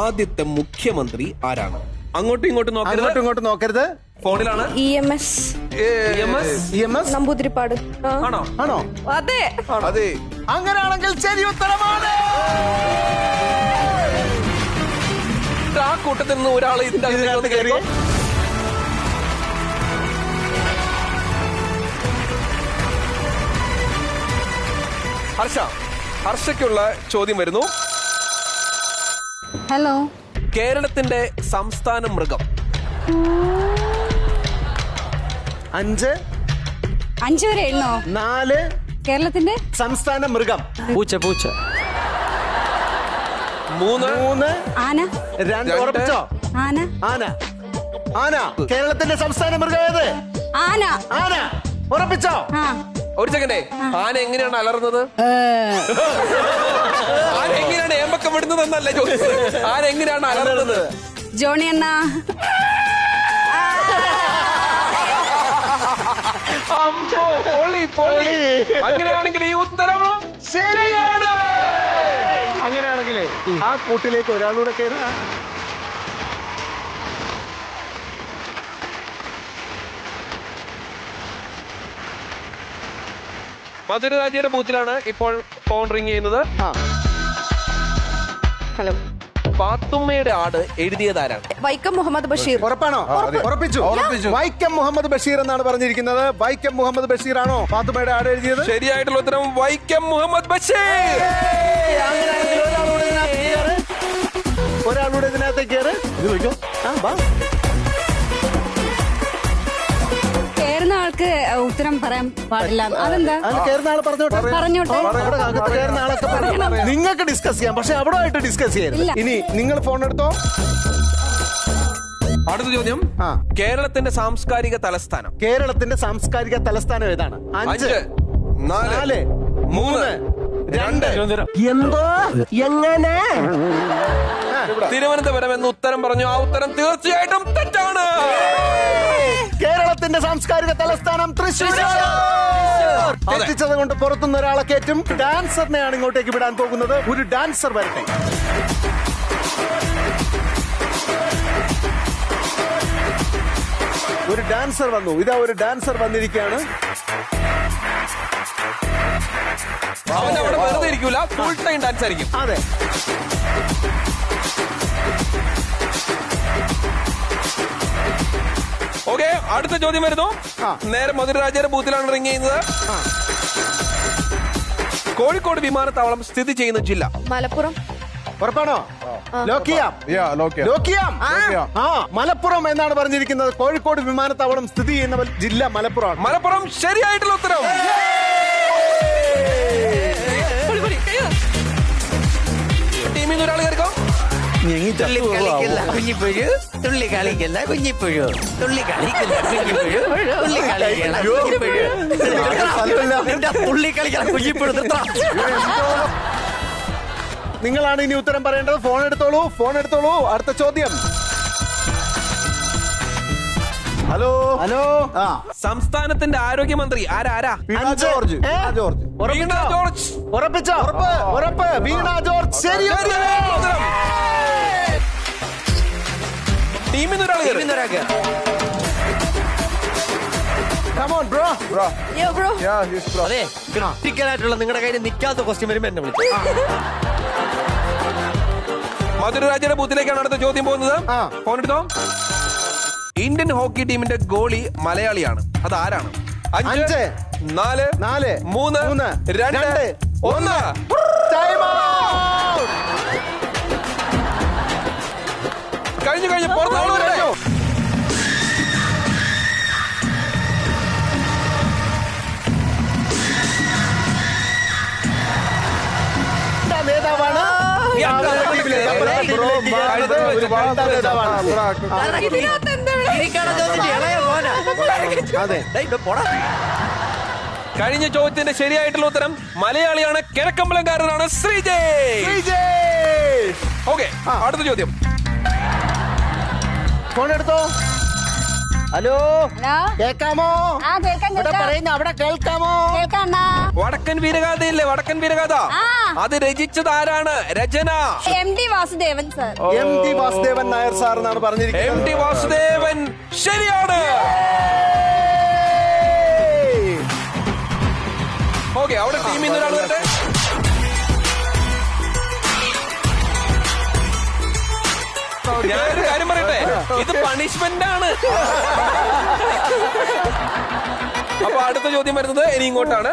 ആദ്യത്തെ മുഖ്യമന്ത്രി ആരാണ്? അങ്ങോട്ടും ഇങ്ങോട്ടും നോക്കരുത്. ഫോണിലാണ്. EMS നമ്പൂതിരിപ്പാട്. ആണോ? അതെ. അങ്ങനെയാണെങ്കിൽ ശരി ഉത്തരമാണ്. ആ കൂട്ടത്തിൽ നിന്ന് ഒരാൾ ഇതിനകത്ത് കയറി. ഹർഷയ്ക്കുള്ള ചോദ്യം വരുന്നു. ഹലോ. കേരളത്തിന്റെ സംസ്ഥാന മൃഗം. 5 വരെ എഴുന്നോ? 4. കേരളത്തിന്റെ സംസ്ഥാന മൃഗം. പൂച്ച. 3. ആന. 2. ഉറപ്പിച്ചോ? ആന. കേരളത്തിന്റെ സംസ്ഥാന മൃഗം ഏത്? ആന. ഉറപ്പിച്ചോ? ഒരു സെക്കൻഡേ, ആന എങ്ങനെയാണ് അലർന്നത്? ആന എങ്ങനെയാണ് ഏമ്പക്കം വിടുന്നത് എന്നല്ല ചോദിച്ചത്. ആന എങ്ങനെയാണ് അലർന്നത്? ജോണി അണ്ണ. അങ്ങനെയാണെങ്കിൽ ഈ ഉത്തരം ശരിയാണ്. അങ്ങനെയാണെങ്കിലേ ആ കൂട്ടിലേക്ക് ഒരാളൂടെ കയറുക. മധുരരാജിയുടെ ബൂത്തിലാണ് ഇപ്പോൾ ഫോൺ റിംഗ് ചെയ്യുന്നത്. ഹലോ. പാത്തുമ്മയുടെ ആട് എഴുതിയതാരാണ്? വൈക്കം മുഹമ്മദ് ബഷീർ. ഉറപ്പാണോ? ഉറപ്പിച്ചു. വൈക്കം മുഹമ്മദ് ബഷീർ എന്നാണ് പറഞ്ഞിരിക്കുന്നത്. വൈക്കം മുഹമ്മദ് ബഷീർ ആണോ പാത്തുമ്മയുടെ ആട് എഴുതിയത്? ശരിയായിട്ടുള്ള ഉത്തരം വൈക്കം മുഹമ്മദ് ബഷീർ. ഒരാളൂടെ ഇതിനകത്തേക്ക് കയറ്. കേറുന്ന ആൾക്ക് ഉത്തരം പറയാൻ പാടില്ല. അതെന്താ? കേറുന്ന ആള് പറഞ്ഞോട്ടെ. നിങ്ങൾക്ക് ഡിസ്കസ് ചെയ്യാം, പക്ഷെ അവിടെ ആയിട്ട് ഡിസ്കസ് ചെയ്യരുത്. ഇനി നിങ്ങൾ ഫോൺ എടുത്തോ. അടുത്ത ചോദ്യം. കേരളത്തിന്റെ സാംസ്കാരിക തലസ്ഥാനം. കേരളത്തിന്റെ സാംസ്കാരിക തലസ്ഥാനം ഏതാണ്? 5, 4, 3, 2. എന്തോ എങ്ങനെ? തിരുവനന്തപുരം എന്ന് ഉത്തരം പറഞ്ഞു. ആ ഉത്തരം തീർച്ചയായിട്ടും തെറ്റാണ്. കേരളത്തിന്റെ സാംസ്കാരിക തലസ്ഥാനം തൃശ്ശൂർ. എത്തിച്ചത് കൊണ്ട് പുറത്തുനിന്ന് ഒരാളെ കയറ്റും. ഡാൻസറിനെയാണ് ഇങ്ങോട്ടേക്ക് വിടാൻ പോകുന്നത്. ഒരു ഡാൻസർ വരട്ടെ. ഒരു ഡാൻസർ വന്നു. ഇതാ ഒരു ഡാൻസർ വന്നിരിക്കുകയാണ്. അവൻ അവിടെ വെറുതെ ഇരിക്കൂല, ഫുൾ ടൈം ഡാൻസ് ആയിരിക്കും. അതെ. ഓക്കെ, അടുത്ത ചോദ്യം വരുന്നു. നേരെ മധുരരാജയുടെ ബൂത്തിലാണ് റിംഗ് ചെയ്യുന്നത്. കോഴിക്കോട് വിമാനത്താവളം സ്ഥിതി ചെയ്യുന്ന ജില്ല? മലപ്പുറം. ഉറപ്പാണോ? ലോക്കിയാം. മലപ്പുറം എന്നാണ് പറഞ്ഞിരിക്കുന്നത്. കോഴിക്കോട് വിമാനത്താവളം സ്ഥിതി ചെയ്യുന്ന ജില്ല മലപ്പുറമാണ്. മലപ്പുറം ശരിയായിട്ടുള്ള ഉത്തരം. ടീമിൽ നിന്ന് ഒരാൾ കയറിക്കോ. തുള്ളി കളിക്കുന്ന കുഞ്ഞിപ്പുഴു, തുള്ളി കളിക്കുന്ന കുഞ്ഞിപ്പുഴു, തുള്ളി കളിക്കുന്ന കുഞ്ഞിപ്പുഴു, തുള്ളി കളിക്കുന്ന കുഞ്ഞിപ്പുഴു, തുള്ളി കളിക്കുന്ന കുഞ്ഞിപ്പുഴു. നിങ്ങളാണ് ഇനി ഉത്തരം പറയേണ്ടത്. ഫോൺ എടുത്തോളൂ. അടുത്ത ചോദ്യം. ഹലോ ഹലോ ആ സംസ്ഥാനത്തിന്റെ ആരോഗ്യമന്ത്രി ആരാ? വീണ ജോർജ്. വീണ ജോർജ്. ഉറപ്പിച്ചോ? ഉറപ്പ്. വീണ ജോർജ്. ശരി. ടീമിൽ ഒരാൾ Come on, bro. Yo, bro. Yeah, he's bro. അതെ ക്രിട്ടിക്കലായിട്ടുള്ള നിങ്ങളുടെ കയ്യിൽ നിൽക്കാത്ത ക്വസ്റ്റ്യൻ വരുമ്പോ എന്നെ വിളിച്ചു. മധുരരാജയുടെ ബൂത്തിലേക്കാണ് അടുത്ത ചോദ്യം പോകുന്നത്. ഫോൺ എടുത്തോ. ഇന്ത്യൻ ഹോക്കി ടീമിന്റെ ഗോളി മലയാളിയാണ്. അത് ആരാണ്? 5 4 3 2 1. Time out. കഴിഞ്ഞു പുറത്താണ്. നേതാവാണ്. അതെ. കഴിഞ്ഞ ചോദ്യത്തിന്റെ ശരിയായിട്ടുള്ള ഉത്തരം മലയാളിയാണ്, കിഴക്കമ്പലംകാരനാണ് ശ്രീജയ്. ഓക്കെ, അടുത്ത ചോദ്യം. ഫോൺ എടുത്തോ. Hello, hello. കേൾക്കാമോ? ആ, കേൾക്കാം, ഇവിടെ കേൾക്കാം. പറയുന്ന അവിടെ കേൾക്കാമോ? കേൾക്കാണ്ടാ. വടക്കൻ വീരഗാഥയില്ലേ, വടക്കൻ വീരഗാഥ, ആ. അത് രചിച്ചത് ആരാണ്? രചന MD Vasudevan sir. MD Vasudevan Nair sir എന്നാണ് പറഞ്ഞിരിക്കുന്നത്. MD വാസുദേവൻ ശരിയാണ്. ഓക്കെ, അവിടെ ടീമിൽ നിന്ന് ഒരാൾ വരട്ടെ. ഞാനൊരു കാര്യം പറയട്ടെ, ഇത് പണിഷ്മെന്റ് ആണ്. അപ്പൊ അടുത്ത ചോദ്യം വരുന്നത് ഇനി ഇങ്ങോട്ടാണ്.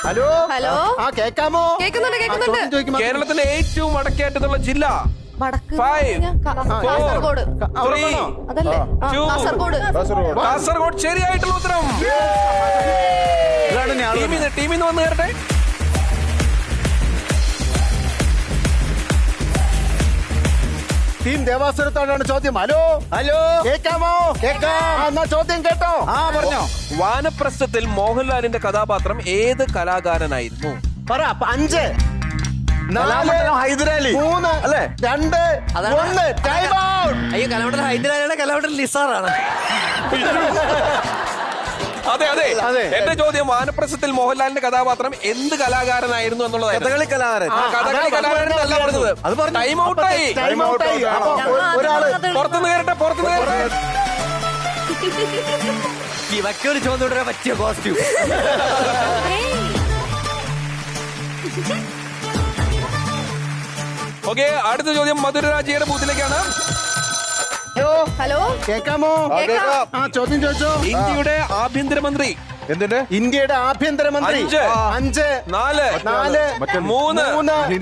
Hello hello. ആ കേൾക്കാമോ? കേൾക്കുന്നുണ്ട്, കേൾക്കുന്നുണ്ട്. ചോദ്യം ചോദിക്കുമ്പോ. കേരളത്തിലെ ഏറ്റവും വടക്കേറ്റത്തുള്ള ജില്ല. വടക്ക് 5 കാസർഗോഡ്. 3 അതല്ലേ? ആ, 2 കാസർഗോഡ്. കാസർഗോഡ് ശരിയായിട്ടുള്ള ഉത്തരം. ടീമിൽ നിന്ന് വന്ന് കയറട്ടെ. ടീം ദേവാസുരത്തോടാണ് ചോദ്യം. ഹലോ കേൾക്കാമോ? കേൾക്കാം. എന്നാ ചോദ്യം കേട്ടോ. പറഞ്ഞോ. വാനപ്രസ്ഥത്തിൽ മോഹൻലാലിന്റെ കഥാപാത്രം ഏത് കലാകാരനായിരുന്നു? പറ. 5 4 ഹൈദരാലി 3 അല്ലേ? 2 1. Time out. അയ്യോ, കലാമണ്ഡലം ഹൈദരാബാദാണ്, കലാമണ്ഡലം നിസാറാണ്. അതെ. എന്റെ ചോദ്യം, വാനപ്രസ്ഥത്തിൽ മോഹൻലാലിന്റെ കഥാപാത്രം എന്ത് കലാകാരനായിരുന്നു എന്നുള്ളതായിരുന്നു. കഥകളി കലാകാരൻ. കഥകളി കലാകാരൻ അല്ല പറഞ്ഞത്. ടൈം ഔട്ടായി. ടൈം ഔട്ടായി. അപ്പൊ ഒരാള് പുറത്തുനിന്ന് കയറട്ടെ. ഇവയ്ക്ക് ഒരു ചോദ്യം ഇടാൻ പറ്റിയ കോസ്റ്റ്യൂം. ഓക്കെ, അടുത്ത ചോദ്യം മധുരരാജയുടെ ബൂത്തിലേക്കാണ്. ഹലോ. കേൾക്കാമോ? കേൾക്കാം. ആ ചോദ്യം ചോദിച്ചോ. ഇന്ത്യയുടെ ആഭ്യന്തരമന്ത്രി. എന്തിന്റെ? ഇന്ത്യയുടെ ആഭ്യന്തരമന്ത്രി. 5 4 3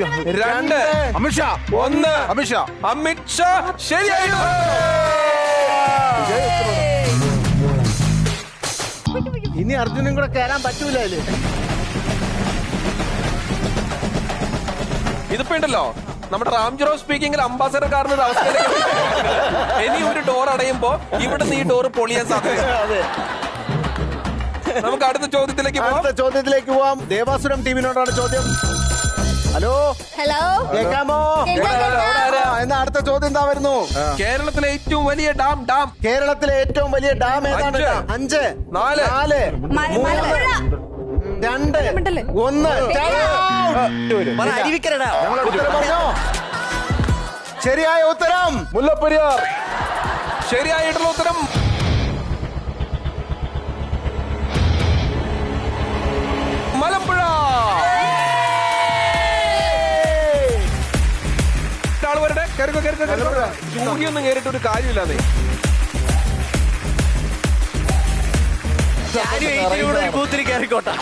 2 അമിത്ഷാ. 1. അമിത്ഷാ. അമിത്ഷാ ശരിയായിരുന്നു. ഇനി അർജുനും കൂടെ കയറാൻ പറ്റൂല അതില്. ഇതിപ്പോ ഉണ്ടല്ലോ, നമ്മുടെ റാംജിറോ സ്പീക്കിംഗിൽ അംബാസഡർ കാറിന്റെ അവസ്ഥയിലേക്ക് ഇനി ഒരു ഡോർ അടയുമ്പോ ഇവിടുന്ന് ഈ ഡോർ പൊളിയാൻ സാധ്യത. നമുക്ക് അടുത്ത ചോദ്യത്തിലേക്ക് പോവാം. ദേവാസുരം ടീമിനോടാണ് ചോദ്യം. ഹലോ കേൾക്കാമോ? എന്നാ അടുത്ത ചോദ്യം എന്താ വരുന്നു? കേരളത്തിലെ ഏറ്റവും വലിയ ഡാം. കേരളത്തിലെ ഏറ്റവും വലിയ ഡാം ഏതാണ്? 5 4 3 2 1. അരുവിക്കരടാ. ശരിയായ ഉത്തരം മുല്ലപ്പെരിയാർ. ശരിയായിട്ടുള്ള ഉത്തരം മലമ്പുഴ. ആള് വരട്ടെ. ജൂനിയൊന്നും കേറിട്ട് ഒരു കാര്യമില്ലാതെ. ബൂത്തിൽ കയറിക്കോട്ടെ.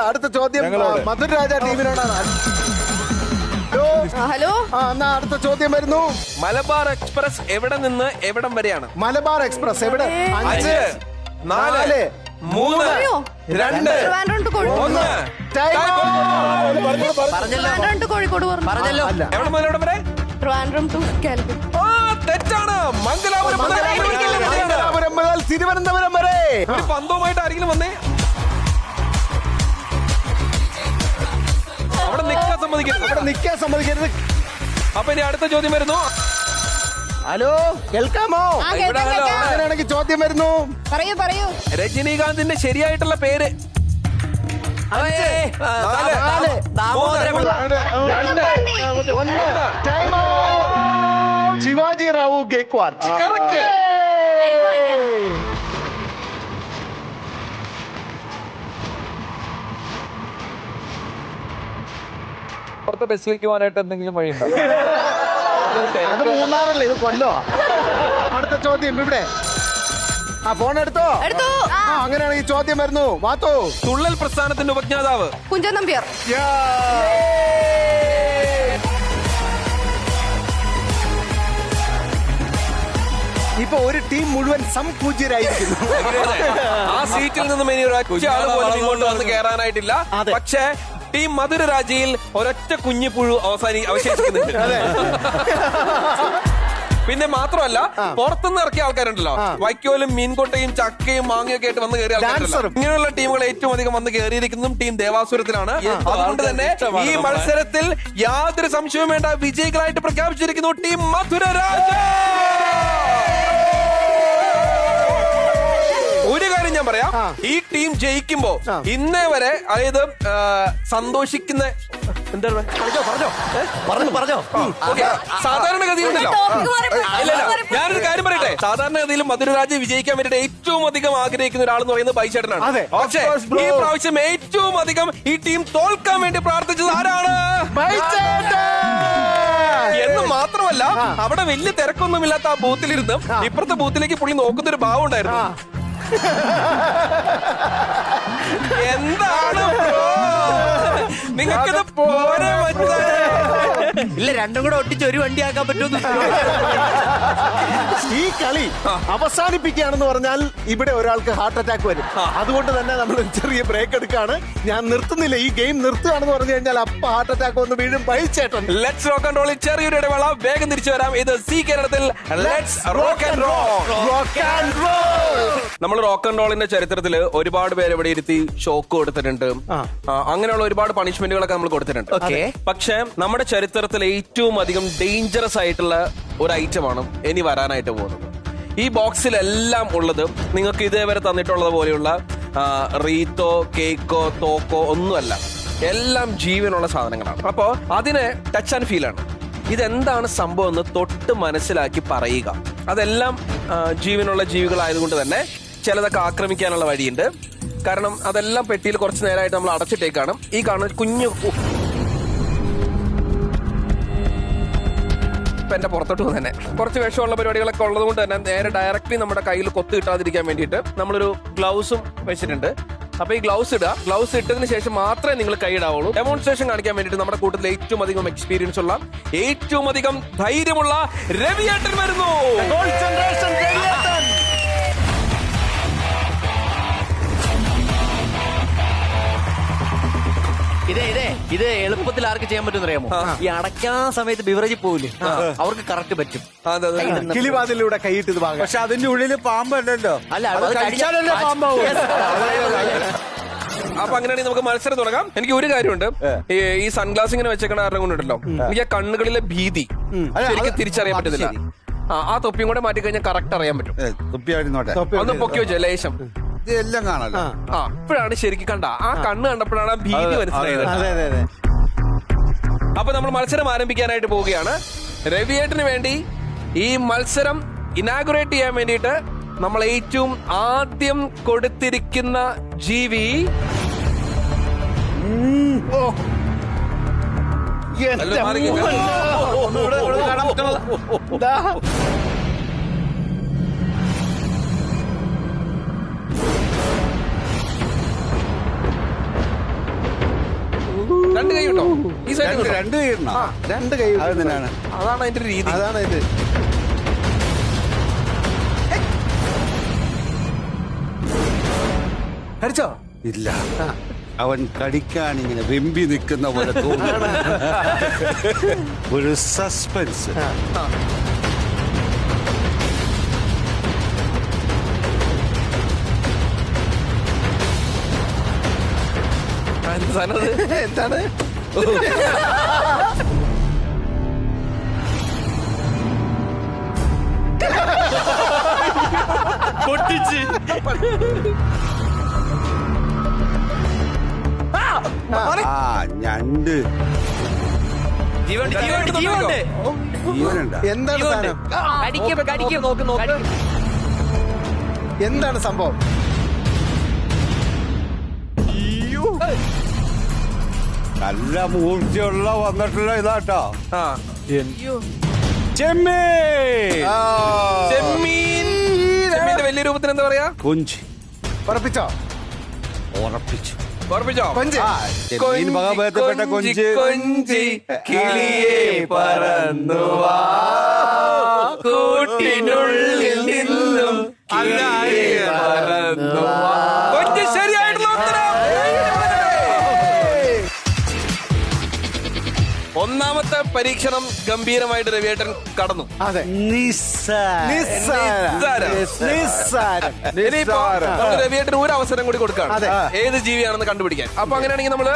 അടുത്ത ചോദ്യം മധുരരാജ ടീമിനോടാണ്. ഹലോ. എന്നാ അടുത്ത ചോദ്യം വരുന്നു. മലബാർ എക്സ്പ്രസ് എവിടെ നിന്ന് എവിടം വരെയാണ്? മലബാർ എക്സ്പ്രസ് എവിടെ? 5 4 3 2 1. കോഴിക്കോട് പറഞ്ഞല്ലോ. എവിടെ മുതൽ എവിടെ വരെ? ട്രിവാൻഡ്രം ടു കാലിക്കറ്റ്. തെറ്റാണ്. മംഗലാപുരം മുതൽ തിരുവനന്തപുരം വരെ. ഒരു പന്തവുമായിട്ട് ആരെങ്കിലും വന്നേ? അവിടെ നിൽക്കാൻ സമ്മതിക്കരുത്. അപ്പൊ ഇനി അടുത്ത ചോദ്യം വരുന്നു. ഹലോ കേൾക്കാമോ? അങ്ങനെയാണെങ്കിൽ ചോദ്യം വരുന്നു. പറയൂ രജനീകാന്തിന്റെ ശരിയായിട്ടുള്ള പേര്. ശിവാജി റാവു ഗേക്വാഡ്. പുറത്തെ ബസ്സിലേക്ക് പോകാനായിട്ട് എന്തെങ്കിലും വഴിയുണ്ടോ? അത് മൂന്നാറല്ലേ, ഇത് കൊല്ലോ. അടുത്ത ചോദ്യം ഇവിടെ. ആ ഫോൺ എടുത്തോ? അങ്ങനെയാണെങ്കിൽ ചോദ്യം വരുന്നു. വാത്തോ. തുള്ളൽ പ്രസ്ഥാനത്തിന്റെ ഉപജ്ഞാതാവ് കുഞ്ചൻ നമ്പ്യാർ. ഇപ്പൊ ഒരു ടീം മുഴുവൻ സംപൂജ്യരായിരിക്കുന്നു. ആ സീറ്റിൽ നിന്നും ഇനി ഒരൊറ്റ ആൾ പോലും ഇങ്ങോട്ട് വന്ന് കയറാനായിട്ടില്ല. പക്ഷേ ടീം മധുരരാജയിൽ ഒരൊറ്റ കുഞ്ഞു പുഴു അവശേഷിക്കുന്നുണ്ട്. പിന്നെ മാത്രമല്ല പുറത്തുനിന്ന് ഇറക്കിയ ആൾക്കാരുണ്ടല്ലോ, വൈക്കോലും മീൻകൊട്ടയും ചക്കയും മാങ്ങയും ഒക്കെ ആയിട്ട് വന്ന് കയറിയ ആൾക്കാരുണ്ടല്ലോ. ഇങ്ങനെയുള്ള ടീമുകൾ ഏറ്റവും അധികം വന്ന് കയറിയിരിക്കുന്നതും ടീം ദേവാസുരത്തിലാണ്. അതുകൊണ്ട് തന്നെ ഈ മത്സരത്തിൽ യാതൊരു സംശയവും വേണ്ട, വിജയികളായിട്ട് പ്രഖ്യാപിച്ചിരിക്കുന്നു ടീം മധുരരാജ. ഒരു കാര്യം ഞാൻ പറയാം, ഈ ടീം ജയിക്കുമ്പോ ഇന്നേ വരെ അതായത് സന്തോഷിക്കുന്ന പറഞ്ഞോ സാധാരണഗതിയിലുണ്ടല്ലോ. ഞാനൊരു കാര്യം പറയട്ടെ, സാധാരണഗതിയിൽ മധുരരാജ് വിജയിക്കാൻ വേണ്ടിയിട്ട് ഏറ്റവും അധികം ആഗ്രഹിക്കുന്ന ഒരാൾ എന്ന് പറയുന്നത് ബൈച്ചേട്ടനാണ്. പക്ഷേ ഈ പ്രാവശ്യം ഏറ്റവും അധികം ഈ ടീം തോൽക്കാൻ വേണ്ടി പ്രാർത്ഥിച്ചത് ആരാണ്? എന്ന് മാത്രമല്ല, അവിടെ വലിയ തിരക്കൊന്നുമില്ലാത്ത ആ ബൂത്തിലിരുന്ന് ഇപ്പുറത്തെ ബൂത്തിലേക്ക് പുള്ളി നോക്കുന്ന ഒരു ഭാവം ഉണ്ടായിരുന്നു. എന്താണ് നിങ്ങൾക്കിത് പോരെ ഇല്ല, രണ്ടും കൂടെ ഒട്ടിച്ച് ഒരു വണ്ടി ആക്കാൻ പറ്റുമെന്ന്. ഈ കളി അവസാനിപ്പിക്കുകയാണെന്ന് പറഞ്ഞാൽ ഇവിടെ ഒരാൾക്ക് ഹാർട്ട് അറ്റാക്ക് വരും. അതുകൊണ്ട് തന്നെ നമ്മൾ ചെറിയ ബ്രേക്ക് എടുക്കുകയാണ്. ഞാൻ നിർത്തുന്നില്ല, ഈ ഗെയിം നിർത്തുകയാണെന്ന് പറഞ്ഞു കഴിഞ്ഞാൽ അപ്പ ഹാർട്ട് അറ്റാക്ക് വന്ന് വീഴും ബൈച്ചേട്ടൻ. ലെറ്റ്സ് റോക്ക് ആൻഡ് റോളിൽ ചെറിയൊരു ഇടവേള, വേഗം തിരിച്ചു വരാം. ഇത് സി കേരളത്തിൽ ലെറ്റ്സ് റോക്ക് ആൻഡ് റോൾ. നമ്മൾ റോക്ക് ആൻഡ് റോളിന്റെ ചരിത്രത്തിൽ ഒരുപാട് പേര് ഇവിടെ ഇരുത്തി ഷോക്ക് കൊടുത്തിട്ടുണ്ട്. അങ്ങനെയുള്ള ഒരുപാട് പണിഷ്മെന്റുകളൊക്കെ നമ്മൾ കൊടുത്തിട്ടുണ്ട്. പക്ഷെ നമ്മുടെ ചരിത്രത്തിൽ ഏറ്റവും അധികം ഡേഞ്ചറസ് ആയിട്ടുള്ള ഒരു ഐറ്റമാണ് ഇനി വരാനായിട്ട് പോകുന്നത്. ഈ ബോക്സിലെല്ലാം ഉള്ളത് നിങ്ങൾക്ക് ഇതേവരെ തന്നിട്ടുള്ളത് പോലെയുള്ള റീത്തോ, കേക്കോ, തോക്കോ ഒന്നുമല്ല. എല്ലാം ജീവനുള്ള സാധനങ്ങളാണ്. അപ്പോ അതിനെ ടച്ച് ആൻഡ് ഫീൽ ആണ്. ഇതെന്താണ് സംഭവം എന്ന് തൊട്ട് മനസ്സിലാക്കി പറയുക. അതെല്ലാം ജീവനുള്ള ജീവികളായതുകൊണ്ട് തന്നെ ചിലതൊക്കെ ആക്രമിക്കാനുള്ള വഴിയുണ്ട്. കാരണം അതെല്ലാം പെട്ടിയിൽ കുറച്ച് നേരമായിട്ട് നമ്മൾ അടച്ചിട്ടേക്കാണ്. ഈ കാണുന്ന കുഞ്ഞു എന്റെ പുറത്തോട്ട് തന്നെ കുറച്ച് വിഷമുള്ള പരിപാടികളൊക്കെ ഉള്ളത് കൊണ്ട് തന്നെ നേരെ ഡയറക്റ്റ്ലി നമ്മുടെ കയ്യിൽ കൊത്ത് കിട്ടാതിരിക്കാൻ വേണ്ടിയിട്ട് നമ്മളൊരു ഗ്ലൗസും വെച്ചിട്ടുണ്ട്. അപ്പൊ ഈ ഗ്ലൗസ് ഇടുക. ഗ്ലൗസ് ഇട്ടതിന് ശേഷം മാത്രമേ നിങ്ങൾ കൈ ഇടാവുള്ളൂ. ഡെമോൺസ്ട്രേഷൻ കാണിക്കാൻ വേണ്ടിയിട്ട് നമ്മുടെ കൂട്ടത്തിൽ ഏറ്റവും അധികം എക്സ്പീരിയൻസ് ഉള്ള, ഏറ്റവും അധികം ധൈര്യമുള്ള രവിയേട്ടൻ വരുന്നു. ഇത് എളുപ്പത്തിൽ ആർക്ക് ചെയ്യാൻ പറ്റും അറിയാമോ? ഈ അടയ്ക്കാൻ സമയത്ത് ബിവറേജിൽ പോവില്ലേ, അവർക്ക് കറക്റ്റ് പറ്റും. കിളിവാതിലൂടെ കൈയിട്ടത് ഭാഗം. പക്ഷെ അതിന്റെ ഉള്ളില് പാമ്പല്ലല്ലോ. അല്ല, കഴിച്ചാലല്ലേ പാമ്പാവും. അപ്പൊ അങ്ങനെയാണെങ്കിൽ നമുക്ക് മത്സരം തുടങ്ങാം. എനിക്ക് ഒരു കാര്യമുണ്ട്, ഈ സൺഗ്ലാസ് ഇങ്ങനെ വെച്ചേക്കണ കാരണം കൊണ്ടുണ്ടല്ലോ എനിക്ക് ആ കണ്ണുകളിലെ ഭീതി ശരിക്കും തിരിച്ചറിയാൻ പറ്റുന്നില്ല. ആ തൊപ്പിയും കൂടെ മാറ്റി കഴിഞ്ഞാൽ കറക്റ്റ് അറിയാൻ പറ്റും. ഒന്ന് പൊക്കി വെച്ചോ ലേശം. എല്ലാം കാണാലോ. അപ്പോഴാണ് ശരിക്കും കണ്ട ആ കണ്ണ് കണ്ടപ്പോഴാണ് ആ ഭീതി മനസ്സിലായത്. അപ്പൊ നമ്മൾ മത്സരം ആരംഭിക്കാനായിട്ട് പോവുകയാണ്. രവിയേട്ടന് വേണ്ടി ഈ മത്സരം ഇനാഗുറേറ്റ് ചെയ്യാൻ വേണ്ടിയിട്ട് നമ്മൾ ഏറ്റവും ആദ്യം കൊടുത്തിരിക്കുന്ന ജീവി രണ്ട് കൈ ഉണ്ടോ? ഈ സൈഡ് രണ്ട് കൈ ഇടണം. രണ്ട് കൈ. അതാണ് അതിന്റെ രീതി. അതാണ് ഇത്. കടിച്ചോ? ഇല്ല, അവൻ കടിക്കാൻ ഇങ്ങനെ വെമ്പി നിൽക്കുന്ന പോലെ തോന്നുന്നു. ഒരു സസ്പെൻസ്. എന്താണ്? പൊട്ടിച്ച് ആ ഞണ്ട് ജീവനുണ്ട് ജീവനുണ്ട് ജീവനുണ്ട് ജീവനുണ്ടാ എന്താണ് സാധനം? നോക്ക് എന്താണ് സംഭവം? നല്ല മൂർച്ചയുള്ള വന്നിട്ടുള്ള ഇതാട്ടോ ആ ചെമ്മീൻ ചെമ്മീന്റെ വലിയ രൂപത്തിന് എന്താ പറയാ? കൊഞ്ച് ഉറപ്പിച്ചോ? ഉറപ്പിച്ചു ഓർപ്പിച്ചോ? കൊഞ്ച്. ചെമ്മീൻ ഭഗവതപ്പെട്ട കൊഞ്ച് കൊഞ്ചി കിളിയെ പറന്നു വാ, കൂട്ടിനുള്ളിൽ നിന്നും കിളിയെ പറന്നു വാ. കൊഞ്ച് ശരിയായിട്ടുള്ള ഉത്തരം. ഒന്നാമത്തെ പരീക്ഷണം ഗംഭീരമായിട്ട് രവിയേട്ടൻ കടന്നു. അതെ. നിസ്സാരം. നിസ്സാരം. നിസ്സാരം. നിസ്സാരം. ഇനിയിപ്പോ നമ്മള് രവിയേട്ടന് ഒരു അവസരം കൂടി കൊടുക്കാം അതെ. ഏത് ജീവിയാണെന്ന് കണ്ടുപിടിക്കാൻ. അപ്പൊ അങ്ങനെയാണെങ്കിൽ നമ്മള്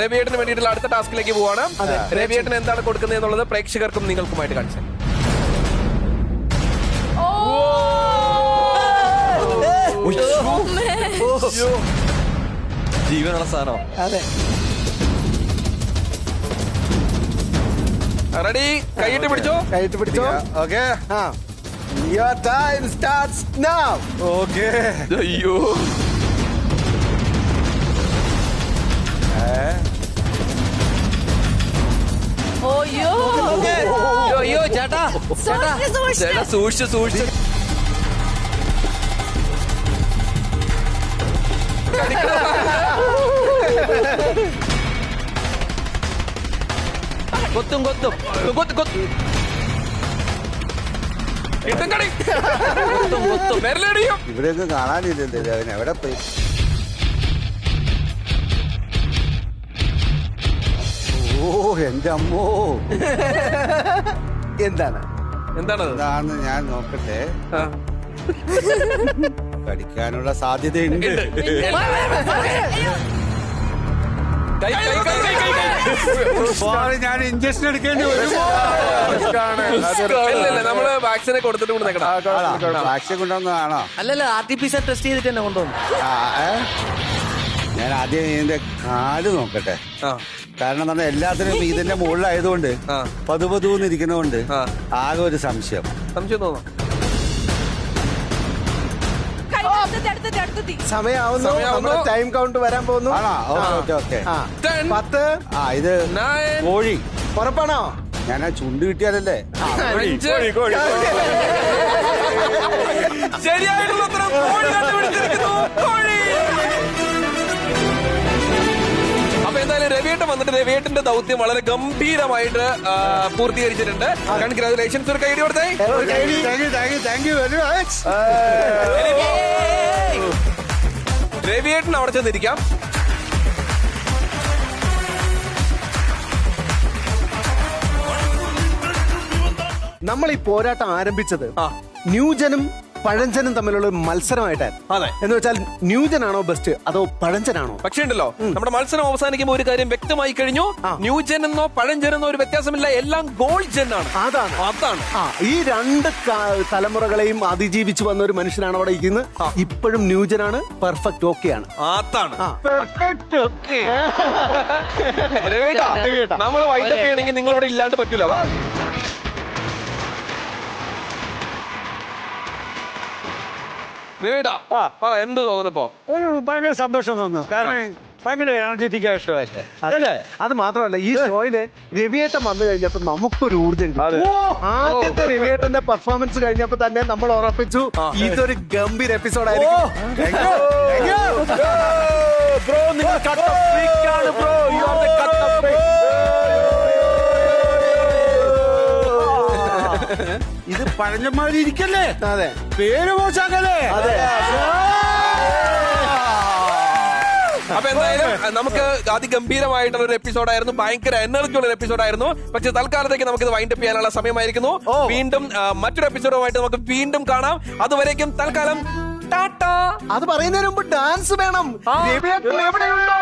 രവിയേട്ടന് വേണ്ടിയിട്ടുള്ള അടുത്ത ടാസ്കിലേക്ക് പോവാണ്. രവിയേട്ടൻ എന്താണ് കൊടുക്കുന്നത് എന്നുള്ളത് പ്രേക്ഷകർക്കും നിങ്ങൾക്കുമായിട്ട് കാണിച്ചു. ജീവനുള്ള സാധനം. അതെ. റെഡി? കൈയിട്ട് പിടിച്ചോ. കൈയിട്ട് പിടിച്ചോ. ഓക്കെ ആ. Your time starts now. Okay അയ്യോ ഓയ്യോ അയ്യോ ചേട്ടാ ചേട്ടാ സൂക്ഷിച്ച് സൂക്ഷിച്ച്. കൊത്തും കൊത്തും ഇട്ടും കടി വിരലടിയും. ഇവിടെയൊന്നും കാണാനില്ലല്ലോ അവൻ എവിടെ പോയി ഓ എന്റെ അമ്മോ എന്താണ്? എന്താണത്? എന്താന്ന് ഞാൻ നോക്കട്ടെ ആ. കടിക്കാനുള്ള സാധ്യതയുണ്ട് കൈ, കൈ, കൈ, കൈ, കൈ, കൈ. സാറ് ഞാൻ ഇഞ്ചക്ഷൻ എടുക്കേണ്ടി വരുമോ ഇല്ല, നമ്മള് വാക്സിനെ കൊടുത്തിട്ട് കൊണ്ട് നിൽക്കണം. വാക്സിൻ കൊണ്ടുവന്നതാണോ അല്ലല്ല RT-PCR ടെസ്റ്റ് ചെയ്തിട്ട് തന്നെ കൊണ്ടുവന്നു. ഞാൻ ആദ്യം ഇതിന്റെ കാല് നോക്കട്ടെ ആ. കാരണം നമ്മൾ എല്ലാത്തിനും ഇതിന്റെ മുകളിലായതുകൊണ്ട് ആ. പതുപതൂന്നിരിക്കുന്നതുകൊണ്ട് ആ. ആകെ ഒരു സംശയം സംശയം തോന്നാം. സമയാവുന്നു. സമയാവുന്നു. നമ്മുടെ ടൈം കൗണ്ട് വരാൻ പോകുന്നു. ആണോ ഓക്കെ ഓക്കെ ആ. 10, 10. ആ ഇത് 9, കോഴി ഉറപ്പാണോ? ഞാൻ ആ ചുണ്ട് കിട്ടിയാലല്ലേ 5. ശരിയായിട്ടുള്ള ഉത്തരം കോഴി കണ്ടുപിടിച്ചിരിക്കുന്നു. കോഴി. അപ്പൊ എന്തായാലും രവിയേട്ടൻ വന്നിട്ട് രവിയേട്ടന്റെ ദൗത്യം വളരെ ഗംഭീരമായിട്ട് പൂർത്തീകരിച്ചിട്ടുണ്ട്. കൺഗ്രാജുലേഷൻസ്. ഒരു കൈഡി കൊടുത്തേ. താങ്ക് യു വെരി മച്ച് രവിയേട്ടൻ അവിടെ ചെന്നിരിക്കാം. നമ്മൾ ഈ പോരാട്ടം ആരംഭിച്ചത് ന്യൂജനും പഴഞ്ചനും തമ്മിലുള്ള ഒരു മത്സരമായിട്ടായിരുന്നു. അതെ. എന്ന് വെച്ചാൽ ന്യൂജനാണോ ബെസ്റ്റ് അതോ പഴഞ്ചനാണോ? പക്ഷേ ഉണ്ടല്ലോ, നമ്മുടെ മത്സരം അവസാനിക്കുമ്പോൾ ഒരു കാര്യം വ്യക്തമായി കഴിഞ്ഞു. ന്യൂജൻ എന്നോ പഴഞ്ചൻ എന്നോ ഒരു വ്യത്യാസമില്ല, എല്ലാം ഗോൾഡ് ജൻ ആണ്. അതാണ്. ഈ രണ്ട് തലമുറകളെയും അതിജീവിച്ചു വന്ന ഒരു മനുഷ്യനാണ് അവിടെ ഇരിക്കുന്നത്. ഇപ്പോഴും ന്യൂജനാണ്, പെർഫെക്റ്റ് ഓക്കെ ആണ്. നമ്മൾ വൈകിട്ടൊക്കെ ആണെങ്കിൽ നിങ്ങളോട് ഇല്ലാണ്ട് പറ്റൂല. എന്ത് തോന്നുന്നപ്പോ? ഭയങ്കര സന്തോഷം തോന്നുന്നു. കാരണം ഭയങ്കര എനർജറ്റിക് ആയിട്ട് അതല്ലേ? അത് മാത്രമല്ല, ഈ ഷോയില് രവിയേട്ടൻ വന്നു കഴിഞ്ഞപ്പോ നമുക്കൊരു ഊർജ്ജം കിട്ടി. ആദ്യത്തെ രവിയേട്ടന്റെ പെർഫോമൻസ് കഴിഞ്ഞപ്പോ തന്നെ നമ്മൾ ഉറപ്പിച്ചു ഇതൊരു ഗംഭീര എപ്പിസോഡായിരിക്കും. ഇത് പഴഞ്ഞമാരി ഇരിക്കല്ലേ? അതെ. പേര് മോശാക്കല്ലേ? അതെ. അപ്പൊ എന്തായാലും നമുക്ക് അതിഗംഭീരമായിട്ടുള്ള ഒരു എപ്പിസോഡായിരുന്നു. ഭയങ്കര എനർജി ഉള്ള ഒരു എപ്പിസോഡായിരുന്നു. പക്ഷെ തൽക്കാലത്തേക്ക് നമുക്ക് ഇത് വൈൻഡപ്പ് ചെയ്യാനുള്ള സമയമായിരിക്കുന്നു. വീണ്ടും മറ്റൊരു എപ്പിസോഡുമായിട്ട് നമുക്ക് വീണ്ടും കാണാം. അതുവരേക്കും തൽക്കാലം ടാറ്റാ. അത് പറയുന്നതിന് മുമ്പ് ഡാൻസ് വേണം. രവിയേട്ടൻ എവിടെയുണ്ടോ?